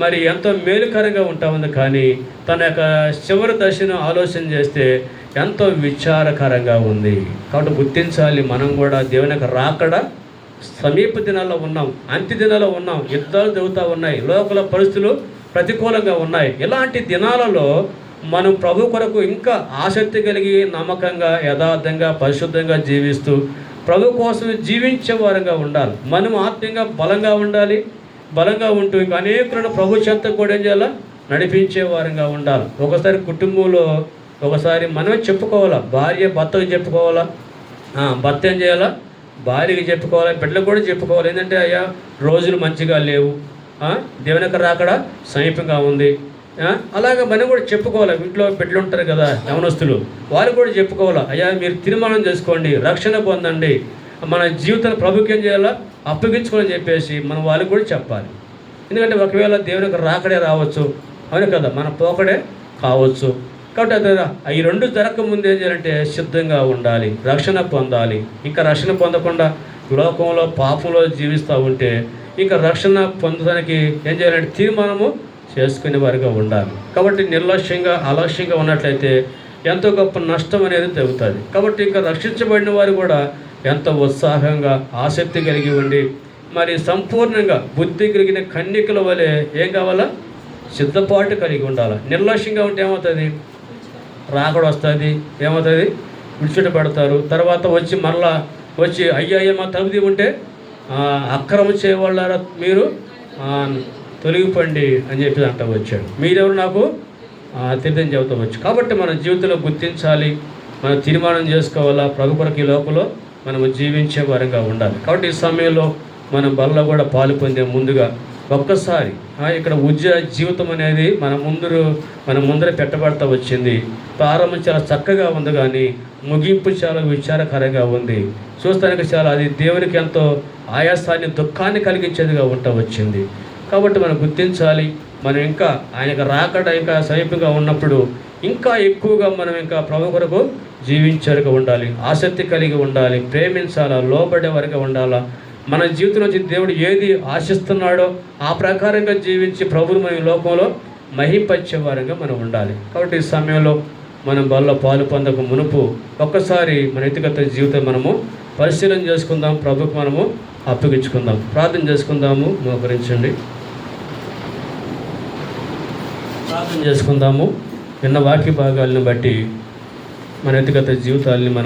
మరి ఎంతో మేలుకరంగా ఉంటా ఉంది. కానీ తన యొక్క చివరి దశను ఆలోచన చేస్తే ఎంతో విచారకరంగా ఉంది. కాబట్టి గుర్తించాలి, మనం కూడా దేవుని యొక్క రాకడ సమీప దినాల్లో ఉన్నాం, అంత్య దినాల్లో ఉన్నాం. యుద్ధాలు జరుగుతూ ఉన్నాయి, లోకల పరిస్థితులు ప్రతికూలంగా ఉన్నాయి. ఇలాంటి దినాలలో మనం ప్రభు కొరకు ఇంకా ఆసక్తి కలిగి నమ్మకంగా యథార్థంగా పరిశుద్ధంగా జీవిస్తూ ప్రభు కోసం జీవించే వారంగా ఉండాలి. మనం ఆత్మీయంగా బలంగా ఉండాలి. బలంగా ఉంటూ ఇంకా అనేకులను ప్రభు చెంత కూడా ఏం చేయాలా, నడిపించే వారంగా ఉండాలి. ఒకసారి కుటుంబంలో ఒకసారి మనమే చెప్పుకోవాలా, భార్య భర్తకు చెప్పుకోవాలా, భర్త ఏం చేయాలా, భార్యకి చెప్పుకోవాలి, బిడ్డలకు కూడా చెప్పుకోవాలి. ఏంటంటే అయ్యా రోజులు మంచిగా లేవు, దేవుని యొక్క రాకడ సమీపంగా ఉంది. అలాగే మనం కూడా చెప్పుకోవాలి. ఇంట్లో బిడ్డలు ఉంటారు కదా యవనస్తులు, వాళ్ళు కూడా చెప్పుకోవాలి. అయ్యా మీరు తీర్మానం చేసుకోండి, రక్షణ పొందండి, మన జీవితాన్ని ప్రభుత్వం చేయాలా అప్పగించుకోవాలని చెప్పేసి మనం వాళ్ళకి కూడా చెప్పాలి. ఎందుకంటే ఒకవేళ దేవుని యొక్క రాకడే రావచ్చు, అవును కదా, మన పోకడే కావచ్చు. కాబట్టి అది ఈ రెండు జరగకముందు ఏం చేయాలంటే సిద్ధంగా ఉండాలి, రక్షణ పొందాలి. ఇంకా రక్షణ పొందకుండా లోకంలో పాపంలో జీవిస్తూ ఉంటే ఇంకా రక్షణ పొందడానికి ఏం చేయాలంటే తీర్మానము చేసుకునే వారిగా ఉండాలి. కాబట్టి నిర్లక్ష్యంగా అలక్ష్యంగా ఉన్నట్లయితే ఎంతో గొప్ప నష్టం అనేది తగ్గుతుంది. కాబట్టి ఇంకా రక్షించబడిన వారు కూడా ఎంతో ఉత్సాహంగా ఆసక్తి కలిగి ఉండి మరి సంపూర్ణంగా బుద్ధి కలిగిన కన్యకల వలె ఏం కావాలా, సిద్ధపాటు కలిగి ఉండాలి. నిర్లక్ష్యంగా ఉంటే ఏమవుతుంది, రాకడ వస్తుంది, ఏమవుతుంది, విడిచిపెట్టబడతారు. తర్వాత వచ్చి మరలా వచ్చి అయ్యా మా తలుపుది ఉంటే అక్రమం చేయవాళ్ళారా మీరు తొలగిపోండి అని చెప్పి అంటూ వచ్చాడు. మీరెవరు నాకు తీర్థం చెబుతూ వచ్చు. కాబట్టి మన జీవితంలో గుర్తించాలి, మనం తీర్మానం చేసుకోవాలా, ప్రభు కొరకు ఈ లోకంలో మనము జీవించే వారంగా ఉండాలి. కాబట్టి ఈ సమయంలో మనం బలలో కూడా పాలు పొందే ముందుగా ఒక్కసారి ఇక్కడ ఉద్యోగ జీవితం అనేది మన ముందర పెట్టబడతా వచ్చింది. ప్రారంభం చాలా చక్కగా ఉంది, కానీ ముగింపు చాలా విచారకరంగా ఉంది. చూస్తానికి చాలా అది దేవునికి ఎంతో ఆయాసాన్ని దుఃఖాన్ని కలిగించేదిగా ఉంటా వచ్చింది. కాబట్టి మనం గుర్తించాలి, మనం ఇంకా ఆయనకు రాకడ ఇంకా సమీపంగా ఉన్నప్పుడు ఇంకా ఎక్కువగా మనం ఇంకా ప్రభు కొరకు జీవించేవారుగా ఉండాలి, ఆసక్తి కలిగి ఉండాలి, ప్రేమించాలా, లోబడే వారిగా ఉండాలా. మన జీవితంలో దేవుడు ఏది ఆశిస్తున్నాడో ఆ ప్రకారంగా జీవించి ప్రభువును మన లోకంలో మహింపరిచేవారంగా మనం ఉండాలి. కాబట్టి ఈ సమయంలో మనం బలలో పాలు పొందక మునుపు ఒక్కసారి మన వ్యక్తిగత జీవితం మనము పరిశీలన చేసుకుందాం, ప్రభుకు మనము అప్పగించుకుందాం. ప్రార్థన చేసుకుందాము, మోకరించండి, ప్రార్థన చేసుకుందాము. విన్న వాక్య భాగాలను బట్టి మన వ్యక్తిగత జీవితాలని మనం